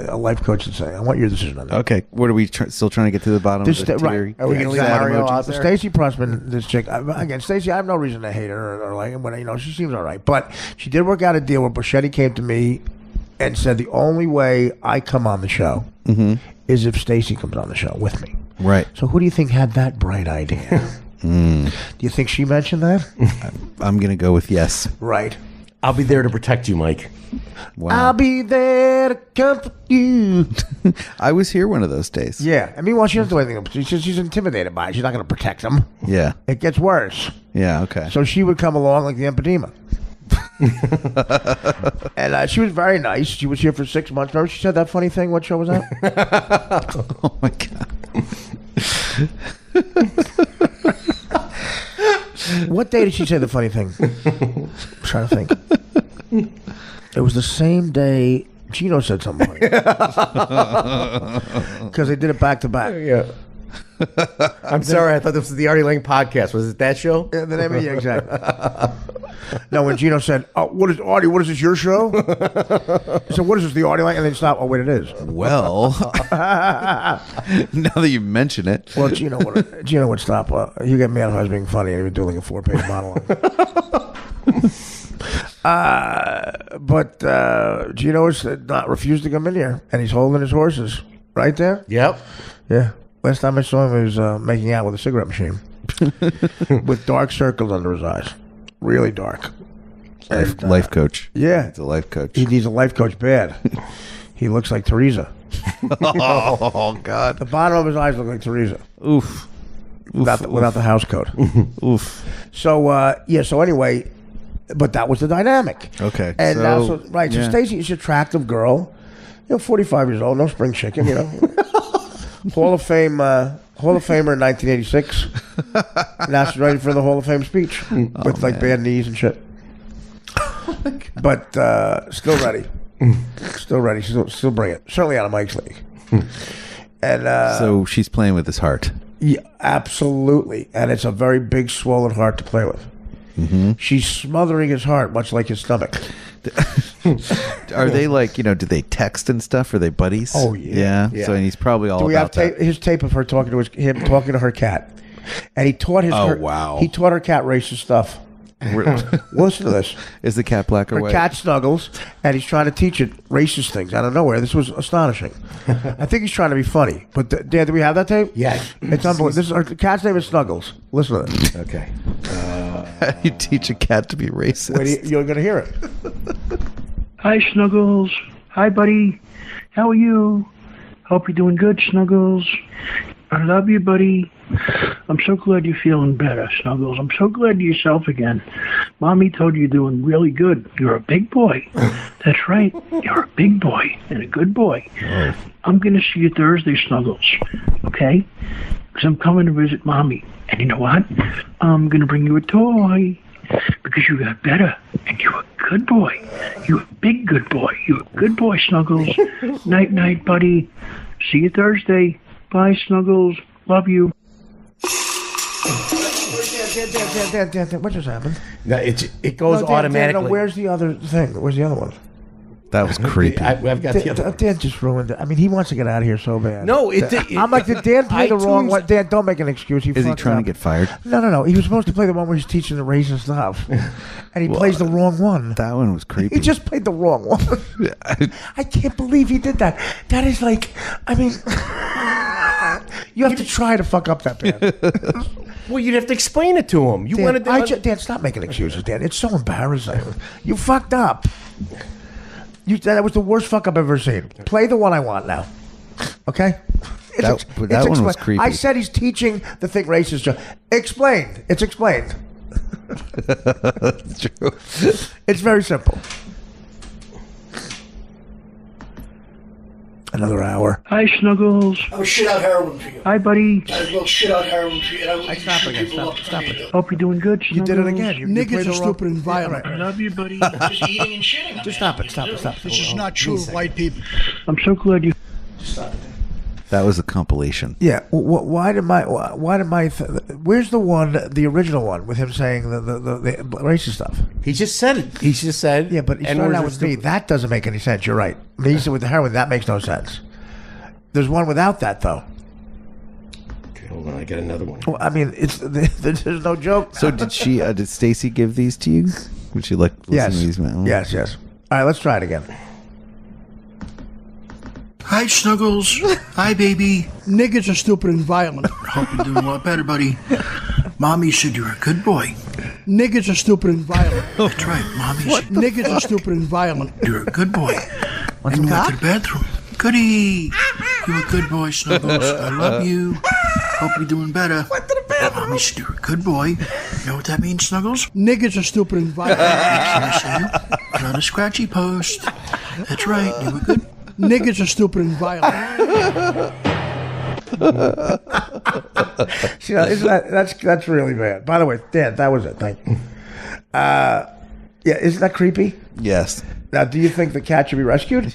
a life coach to say. I want your decision on that. Okay, what are we still trying to get to the bottom of the right. Are we going to leave Mario out there? Stacey Pressman, this chick, again, Stacey, I have no reason to hate her or like her, she seems all right. But she did work out a deal where Boschetti came to me and said the only way I come on the show is if Stacey comes on the show with me. Right. So who do you think had that bright idea? Do you think she mentioned that? I'm going to go with yes. Right. I'll be there to protect you, Mike. Wow. I'll be there to comfort you. I was here one of those days. Yeah. I mean, well, she doesn't do anything. She's intimidated by it. She's not going to protect him. Yeah. It gets worse. Yeah, okay. So she would come along like the empedema. And she was very nice. She was here for 6 months. Remember she said that funny thing? What show was that? Oh, my God. What day did she say the funny thing? I'm trying to think. It was the same day Gino said something funny. Because they did it back to back. Yeah. I'm sorry. I thought this was the Artie Lang podcast. Was it that show? Yeah, the name of exactly. No, when Gino said, "Oh, what is Artie? What is this? Your show?" He said, "What is this? The Artie Lang?" And then stop. Oh, wait, it is. Well, now that you mention it. Well, Gino would stop. You get mad if I was being funny, and he would do like a 4-page monologue. But Gino has not refused to come in here, and he's holding his horses right there. Yep. Yeah. Last time I saw him, he was making out with a cigarette machine with dark circles under his eyes, really dark. Life coach. Yeah, it's a life coach. He needs a life coach bad. He looks like Teresa. Oh God! The bottom of his eyes look like Teresa. Oof. Without the house coat. Oof. So So anyway, but that was the dynamic. Okay. And so yeah. Stacy is an attractive girl, 45 years old, no spring chicken, Hall of Famer in 1986. Now she's ready for the Hall of Fame speech with bad knees and shit. But still ready. Still ready. Still bring it. Certainly out of Mike's league. And so she's playing with his heart. Yeah, absolutely. And it's a very big, swollen heart to play with. Mm-hmm. She's smothering his heart, much like his stomach. Are they like, do they text and stuff? Are they buddies? Oh, yeah. So and he's probably all about that. His tape of her talking to him talking to her cat. And he taught he taught her cat racist stuff. Listen to this. Is the cat black or her white? Her cat snuggles, and he's trying to teach it racist things out of nowhere. This was astonishing. I think he's trying to be funny. But Dan, do we have that tape? Yes. It's unbelievable. Her cat's name is Snuggles. Listen to this. Okay. How do you teach a cat to be racist? You're going to hear it. Hi, Snuggles. Hi, buddy. How are you? Hope you're doing good, Snuggles. I love you, buddy. I'm so glad you're feeling better, Snuggles. I'm so glad you're yourself again. Mommy told you you're doing really good. You're a big boy. That's right. You're a big boy and a good boy. Oh. I'm going to see you Thursday, Snuggles. Okay? Because I'm coming to visit Mommy. And you know what? I'm going to bring you a toy. Because you got better. And you're a good boy. You're a big good boy. You're a good boy, Snuggles. Night, buddy. See you Thursday. Bye, Snuggles. Love you. Dan, what just happened? No, it goes automatically. Dan, where's the other thing? Where's the other one? That was creepy. I've got the other. Dan just ruined it. I mean, he wants to get out of here so bad. No, I'm like, did Dan play the wrong one? Dan, don't make an excuse. Is he trying to get fired? No. He was supposed to play the one where he's teaching the racist stuff, and he plays the wrong one. That one was creepy. He just played the wrong one. I can't believe he did that. That is like, I mean, you have to try to fuck up that bad. Well, you'd have to explain it to him. Dan, stop making excuses, Dan. It's so embarrassing. You fucked up. That was the worst fuck up I've ever seen. Play the one I want now. Okay? That one was creepy. I said he's teaching the thing racist. Explained. It's explained. That's true. It's very simple. Another hour. Hi, Snuggles. I would shit out heroin for you. Hi, buddy. I will shit out heroin for you. And I will stop again. Stop it. Hope you're doing good, Snuggles. You did it again. You Niggas are stupid and violent. I love you, buddy. Just eating and shitting. Just stop it. This is not true of white people. I'm so glad you... Stop it. That was a compilation. Yeah. Why did my? Where's the one, the original one, with him saying the racist stuff? He just said it. He just said. Yeah, but he started out with me. That doesn't make any sense. You're right. He said with the heroin, that makes no sense. There's one without that though. Okay, hold on. I got another one. Well, I mean, there's no joke. So did she? Did Stacy give these to you? Would she listen to these? Yes. All right, let's try it again. Hi, Snuggles. Hi, baby. Niggas are stupid and violent. Hope you're doing a lot better, buddy. Mommy said you're a good boy. Niggas are stupid and violent. That's right. Mommy said niggas are stupid and violent. You're a good boy. And you went to the bathroom. Goody. You're a good boy, Snuggles. I love you. Hope you're doing better. Went to the bathroom. Mommy said you're a good boy. You know what that means, Snuggles? Niggas are stupid and violent. Makes sense, you're on a scratchy post. That's right. You were good. Niggas are stupid and violent. See, that's really bad. By the way, Dan, that was it. Thank you. Yeah, isn't that creepy? Yes. Now, do you think the cat should be rescued?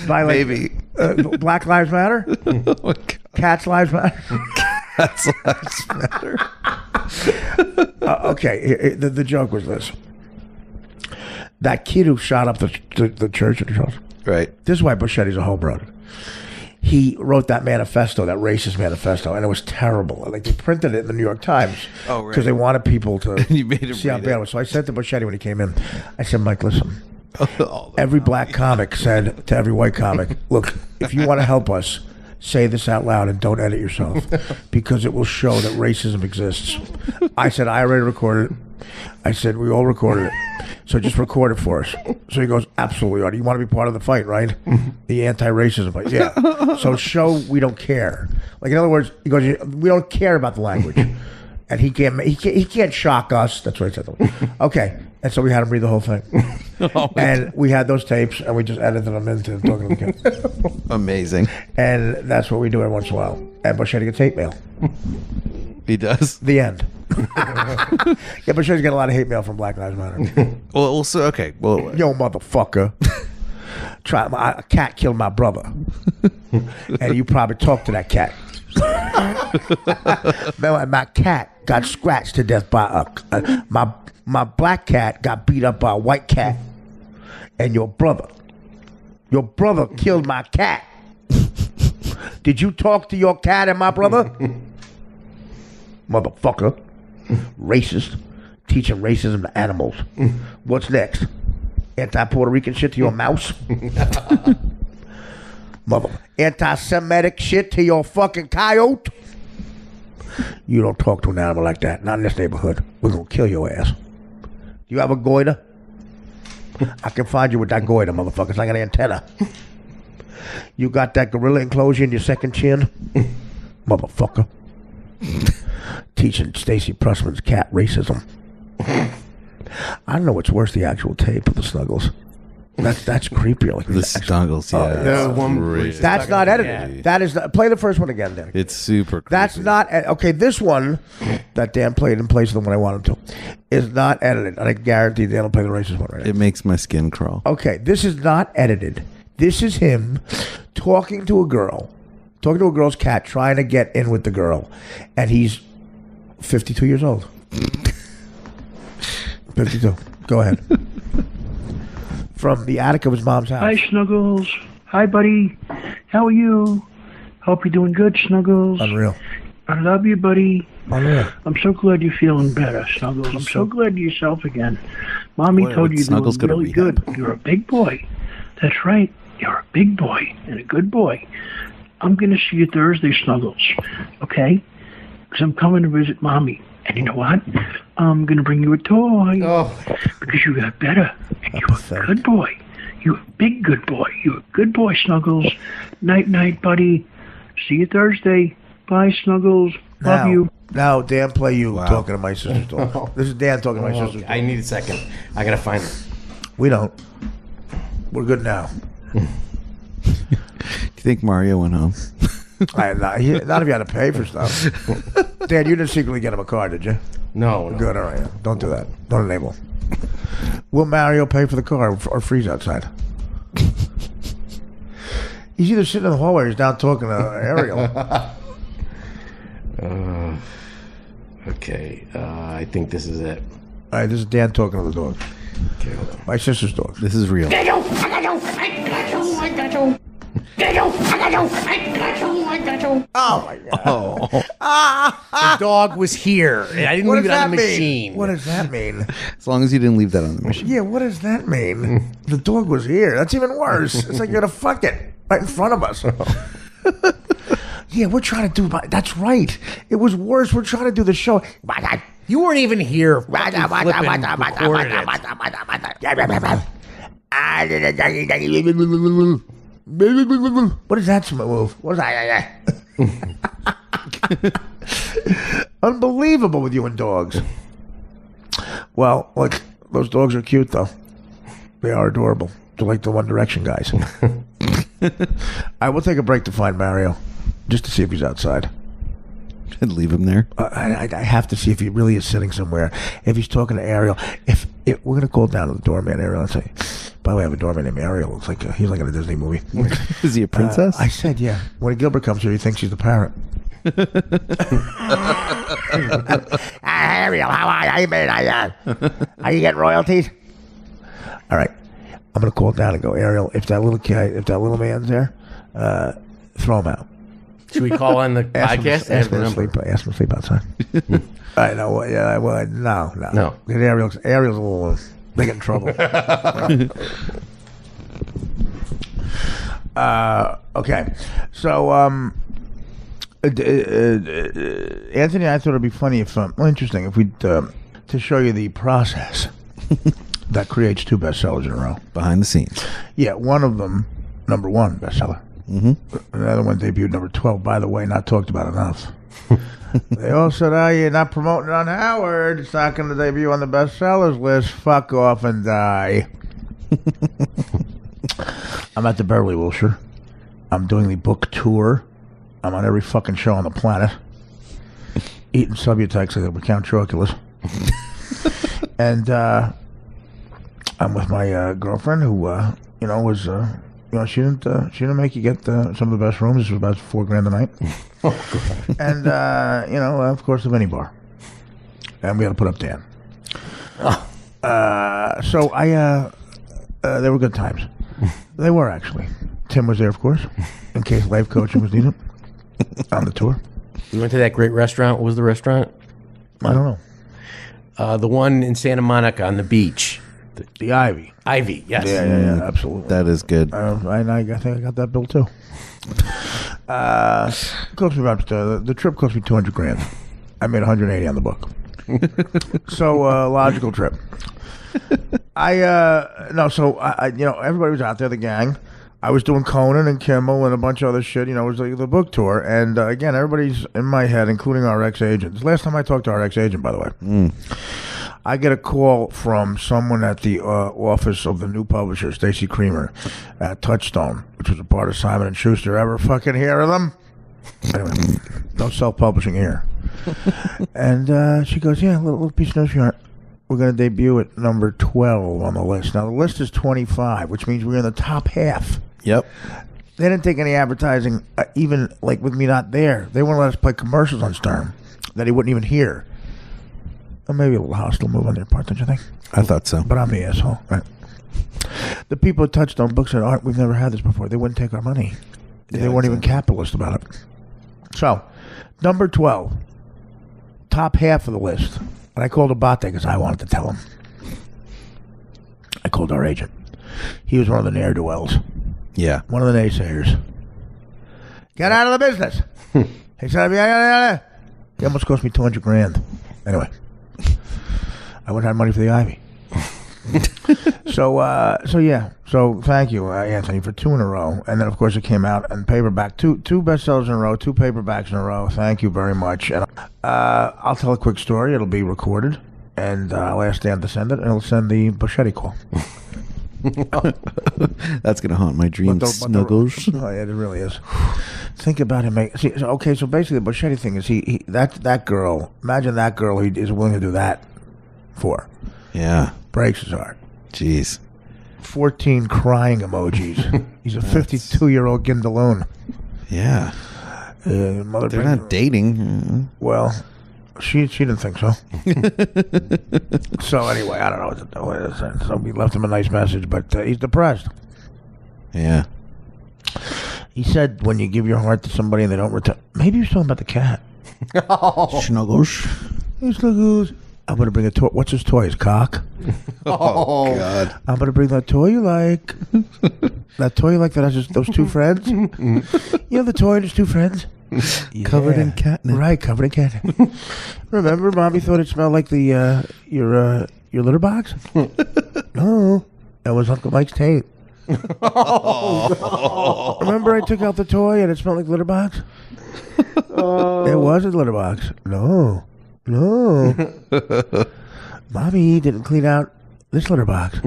By Maybe. Black Lives Matter? Oh, Cats Lives Matter? Cats Lives Matter. Okay, the joke was this. That kid who shot up the church at the house. Right. This is why Buschetti's a home run. He wrote that manifesto, that racist manifesto, and it was terrible. Like, they printed it in the New York Times. Oh, right. Because they wanted people to You made him see how read bad it. it was. So I said to Buschetti when he came in, I said, Mike, listen. Every black comic said to every white comic, look, if you want to help us, say this out loud and don't edit yourself because it will show that racism exists. I said, I already recorded it. I said, we all recorded it. So just record it for us. So he goes, absolutely, Artie. You want to be part of the fight, right? The anti-racism fight. Yeah. So show we don't care. Like, in other words, he goes, we don't care about the language. And he can't shock us. That's what I said to him. Okay. And so we had him read the whole thing. And we had those tapes, and we just edited them into talking to the kids. Amazing. And that's what we do every once in a while. And Buschetti gets hate mail. He does? The end. Yeah, Buschetti's got a lot of hate mail from Black Lives Matter. Well, also, okay. Well, yo, motherfucker. A cat killed my brother. And you probably talked to that cat. My cat got scratched to death by my black cat got beat up by a white cat. And your brother killed my cat. Did you talk to your cat and my brother? Motherfucker. Racist. Teaching racism to animals. What's next? Anti-Puerto Rican shit to your mouse? Anti-Semitic shit to your fucking coyote? You don't talk to an animal like that. Not in this neighborhood. We're going to kill your ass. Do you have a goiter? I can find you with that goiter, motherfucker. It's like an antenna. You got that gorilla enclosure in your second chin? Motherfucker. Teaching Stacy Pressman's cat racism. I don't know what's worse, the actual tape of the Snuggles. That's creepy. Like, the Snuggles, yeah. That's not edited. That is not, play the first one again, Dan. It's super creepy. That's not okay. This one that Dan played in place of the one I want him to is not edited, and I guarantee Dan will play the racist one right now. It makes my skin crawl. Okay, this is not edited. This is him talking to a girl's cat, trying to get in with the girl, and he's 52 years old. 52. Go ahead. From the attic of his mom's house. Hi, Snuggles. Hi, buddy. How are you? Hope you're doing good, Snuggles. Unreal. I love you, buddy. Unreal. I'm so glad you're feeling better, Snuggles. I'm so glad you're yourself again. Mommy told you you were really good. You're a big boy. That's right. You're a big boy and a good boy. I'm going to see you Thursday, Snuggles. Okay? Because I'm coming to visit Mommy. And you know what? I'm going to bring you a toy. Oh. Because you got better. And you're a good boy. You're a big good boy. You're a good boy, Snuggles. Night, night, buddy. See you Thursday. Bye, Snuggles. Love you. Now, Dan, play you talking to my sister's dog. This is Dan talking to my sister's dog. I need a second. I got to find her. We don't. We're good now. Do you think Mario went home? Not if you had to pay for stuff. Dan, you didn't secretly get him a car, did you? No. Good, all right. Don't do that. Don't enable. Will Mario pay for the car or freeze outside? He's either sitting in the hallway or he's down talking to Ariel. Okay. I think this is it. All right, this is Dan talking to the dog. Okay, hold on. My sister's dog. This is real. I got you. Oh my god! The dog was here. I didn't What leave it does on the that mean? machine. What does that mean? As long as you didn't leave that on the machine. Yeah, what does that mean? The dog was here. That's even worse. It's like you're gonna fuck it right in front of us. Yeah, we're trying to do. That's right. It was worse. We're trying to do the show. You weren't even here. What is that move? What is that? Unbelievable with you and dogs. Well, look, those dogs are cute, though. They are adorable. They're like the One Direction guys. I will take a break to find Mario, just to see if he's outside. And leave him there. I have to see if he really is sitting somewhere. If he's talking to Ariel. If we're gonna call down to the doorman, Ariel, and say, "By the way, I have a doorman named Ariel. Looks like he's like in a Disney movie." Is he a princess? I said, yeah. When Gilbert comes here, he thinks she's the parrot. Ariel, how are you? How you been? Are you getting royalties? All right, I'm gonna call down and go, Ariel. If that little man's there, throw him out. Should we call on the podcast? Ask him to sleep outside. I know. Yeah. Well, no. Ariel's a little. They get in trouble. Okay. So, Anthony, I thought it'd be funny if, interesting, if we'd to show you the process that creates 2 bestsellers in a row. Behind the scenes. Yeah, one of them, number 1 bestseller. Mm-hmm. Another one debuted number 12. By the way, not talked about enough. They all said, "Oh, you're not promoting it on Howard. It's not going to debut on the bestsellers list. Fuck off and die." I'm at the Beverly Wilshire. I'm doing the book tour. I'm on every fucking show on the planet. Eating Subutex like we count chocolates. And I'm with my girlfriend who, was... she didn't make you get some of the best rooms. This was about $4,000 a night. And, of course, the mini bar. And we had to put up Dan. So they were good times. They were, actually. Tim was there, of course, in case life coaching was needed on the tour. We went to that great restaurant. What was the restaurant? I don't know. The one in Santa Monica on the beach. The Ivy. Ivy, yes. Yeah, absolutely. That is good. I think I got that bill too. It cost me about the trip cost me $200,000. I made $180 on the book. So logical trip. Everybody was out there, the gang. I was doing Conan and Kimmel and a bunch of other shit. It was like the book tour. And again, everybody's in my head, including our ex-agents. Last time I talked to our ex-agent, by the way. I get a call from someone at the office of the new publisher, Stacy Creamer, at Touchstone, which was a part of Simon & Schuster. Ever fucking hear of them? Anyway, no self-publishing here. And she goes, yeah, little piece of news here. We're going to debut at number 12 on the list. Now, the list is 25, which means we're in the top half. Yep. They didn't take any advertising, even like with me not there. They wouldn't let us play commercials on Stern that he wouldn't even hear. Or maybe a little hostile move on their part, don't you think? I thought so. But I'm the asshole, right? The people at Touchstone Books said, Art, we've never had this before. They wouldn't take our money. Yeah, they weren't even capitalist about it. So, number 12, top half of the list. And I called Abate because I wanted to tell him. I called our agent. He was one of the ne'er-do-wells. Yeah. One of the naysayers. Get out of the business. He said, he almost cost me $200,000. Anyway. I wouldn't have money for the Ivy. So thank you, Anthony, for 2 in a row. And then, of course, it came out in paperback. Two bestsellers in a row, 2 paperbacks in a row. Thank you very much. And I'll tell a quick story. It'll be recorded. And I'll ask Dan to send it, and he'll send the Boschetti call. That's going to haunt my dreams, Snuggles. Oh, yeah, it really is. Think about him. So basically, the Boschetti thing is that girl, imagine that girl he is willing to do that for. Yeah. Breaks his heart. Jeez. 14 crying emojis. He's a 52-year-old Gindaloon. Yeah. They're not dating. Well, she didn't think so. So anyway, I don't know what to do. So we left him a nice message, but he's depressed. Yeah. He said when you give your heart to somebody and they don't return. Maybe he was talking about the cat. Snuggles. Hey, Snuggles. I'm going to bring a toy. What's his toy? His cock? Oh, God. I'm going to bring that toy you like. That toy you like that has just those two friends? You know the toy and his two friends? Covered in catnip. Right, covered in catnip. Remember, Mommy thought it smelled like the your litter box? No, that was Uncle Mike's tape. Remember I took out the toy and it smelled like litter box? It wasn't litter box. No. Mommy didn't clean out this litter box.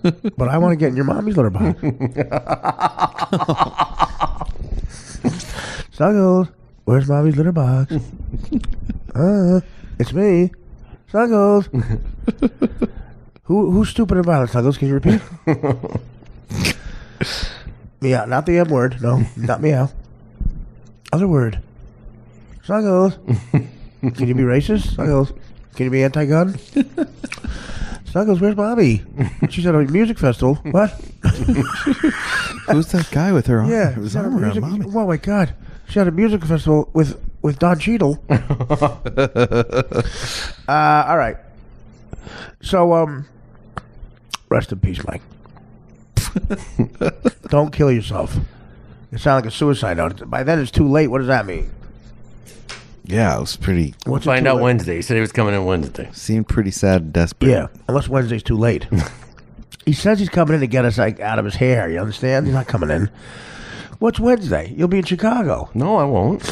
But I want to get in your mommy's litter box. Snuggles, where's mommy's litter box? It's me. Snuggles. Who's stupid and violent, Snuggles? Can you repeat? Meow, not the M word. No, not meow. Other word. Snuggles. Can you be racist? Snuggles. Can you be anti-gun? Snuggles, where's Mommy? She's at a music festival. What? Who's that guy with her arm? Yeah, His she's at a arm around music. Mommy. Oh my God, she's at a music festival with Don Cheadle. All right. So rest in peace, Mike. Don't kill yourself. It sounds like a suicide note. By then it's too late. What does that mean? Yeah, it was pretty. We'll find out Wednesday. He said he was coming in Wednesday. Seemed pretty sad and desperate. Yeah, unless Wednesday's too late. He says he's coming in to get us like out of his hair. You understand? He's not coming in. What's Wednesday? You'll be in Chicago. No, I won't.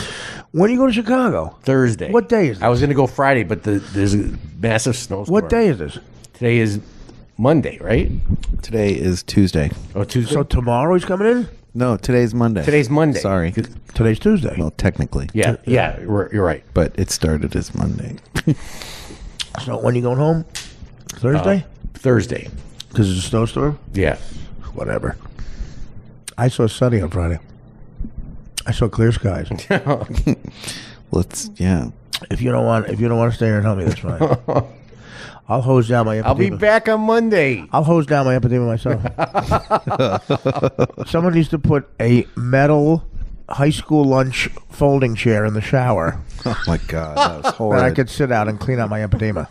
When do you go to Chicago? Thursday. What day is this? I was going to go Friday, but there's a massive snowstorm. What day is this? Today is Monday, right? Today is Tuesday. Oh, Tuesday. So tomorrow he's coming in? No, today's Monday. Today's Monday. Sorry. Today's Tuesday. Well, technically. Yeah, you're right. But it started as Monday. So when are you going home? Thursday? Thursday. Because it's a snowstorm? Yeah. Whatever. I saw sunny on Friday. I saw clear skies. Yeah. If you don't want to stay here and help me, that's fine. I'll hose down my empedema. I'll be back on Monday. I'll hose down my empedema myself. Someone needs to put a metal high school lunch folding chair in the shower. Oh my God, that was horrible. That I could sit out and clean out my empedema.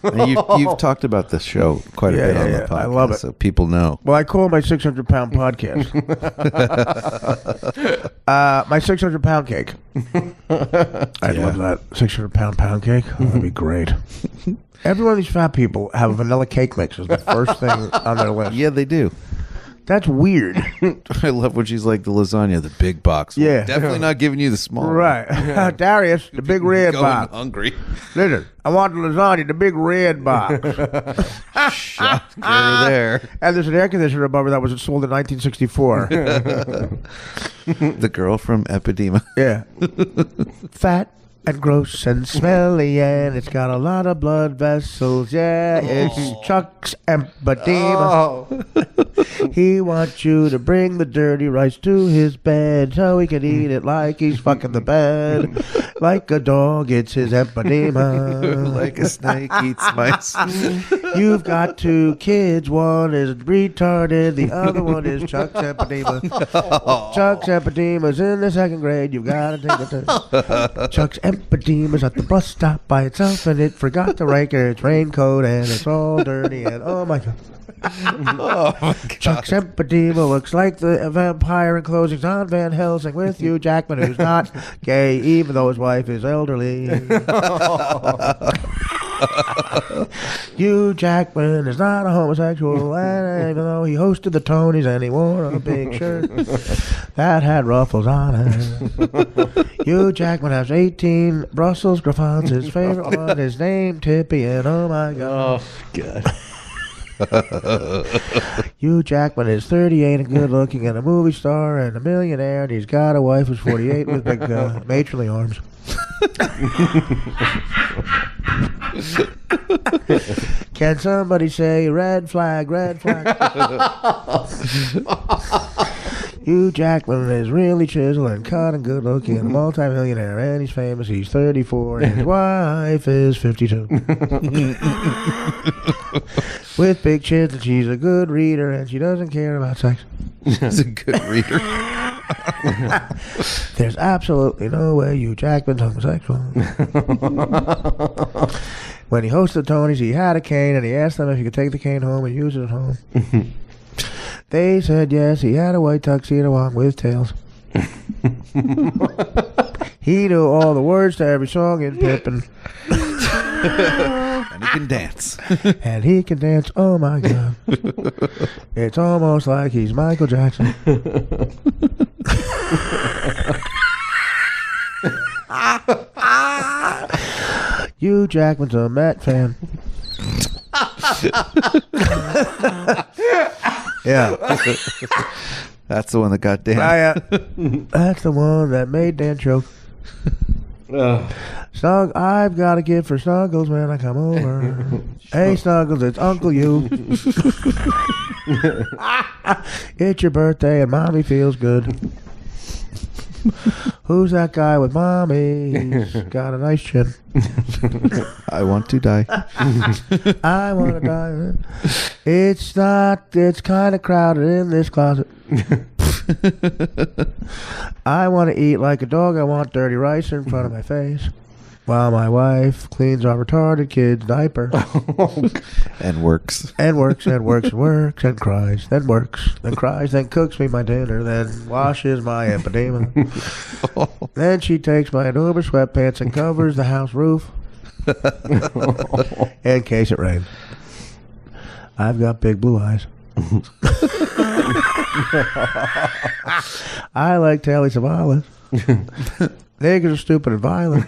You've talked about this show quite a bit on the podcast. I love it. So people know. Well, I call it my 600-pound podcast. My 600-pound cake. I'd love that 600-pound pound cake. Oh, that'd be great. Every one of these fat people have a vanilla cake mix as the first thing on their list. Yeah, they do. That's weird. I love when she's like the lasagna, the big box. Yeah. Definitely not giving you the small Right. one. Darius, the big red Going box. hungry. Listen, I want the lasagna, the big red box. Shocker there. And there's an air conditioner above her that was sold in 1964. The girl from Epidema. Yeah. Fat and gross and smelly, and it's got a lot of blood vessels. Yeah, it's Chuck's empedema. He wants you to bring the dirty rice to his bed so he can eat it like he's fucking the bed. Like a dog, it's his empedema. Like a snake eats mice. You've got two kids. One is retarded. The other one is Chuck's empedema. Chuck's empedema's in the second grade. You've got to take it to Chuck's empedema's at the bus stop by itself, and it forgot to rank its raincoat, and it's all dirty, and oh my God. Oh my God. Chuck's empedema looks like the vampire in closings on Van Helsing with Hugh Jackman, who's not gay, even though his wife is elderly. Hugh Jackman is not a homosexual, and even though he hosted the Tonys and he wore a big shirt that had ruffles on it. Hugh Jackman has 18 Brussels griffons. His favorite one is named Tippy, and oh my God. Oh, God. Hugh Jackman is 38 and good looking and a movie star and a millionaire, and he's got a wife who's 48 with big matronly arms. Can somebody say red flag, red flag? Hugh Jackman is really chiseled and cut and good looking and a multi-millionaire, and he's famous. He's 34 and his wife is 52. With big chins, and she's a good reader and she doesn't care about sex. She's a good reader. There's absolutely no way Hugh Jackman's homosexual. When he hosted the Tonys, he had a cane, and he asked them if he could take the cane home and use it at home. They said yes. He had a white tuxedo on with tails. He knew all the words to every song in Pippin. And he can dance. And he can dance. Oh my God. It's almost like he's Michael Jackson. Hugh Jackman's a Met fan. Yeah. That's the one that got Dan. That's the one that made Dan choke. Snug, I've got a gift for Snuggles when I come over. Hey Snuggles, it's Uncle Hugh. It's your birthday and Mommy feels good. Who's that guy with Mommy? He's got a nice chin. I want to die. I want to die. It's kind of crowded in this closet. I want to eat like a dog. I want dirty rice in front of my face while my wife cleans our retarded kid's diaper. And works. And works and works and works and cries. Then works. Then cries. Then cooks me my dinner. Then washes my empedema. Then she takes my Uber sweatpants and covers the house roof in case it rains. I've got big blue eyes. I like Telly Savalas. Niggas are stupid and violent.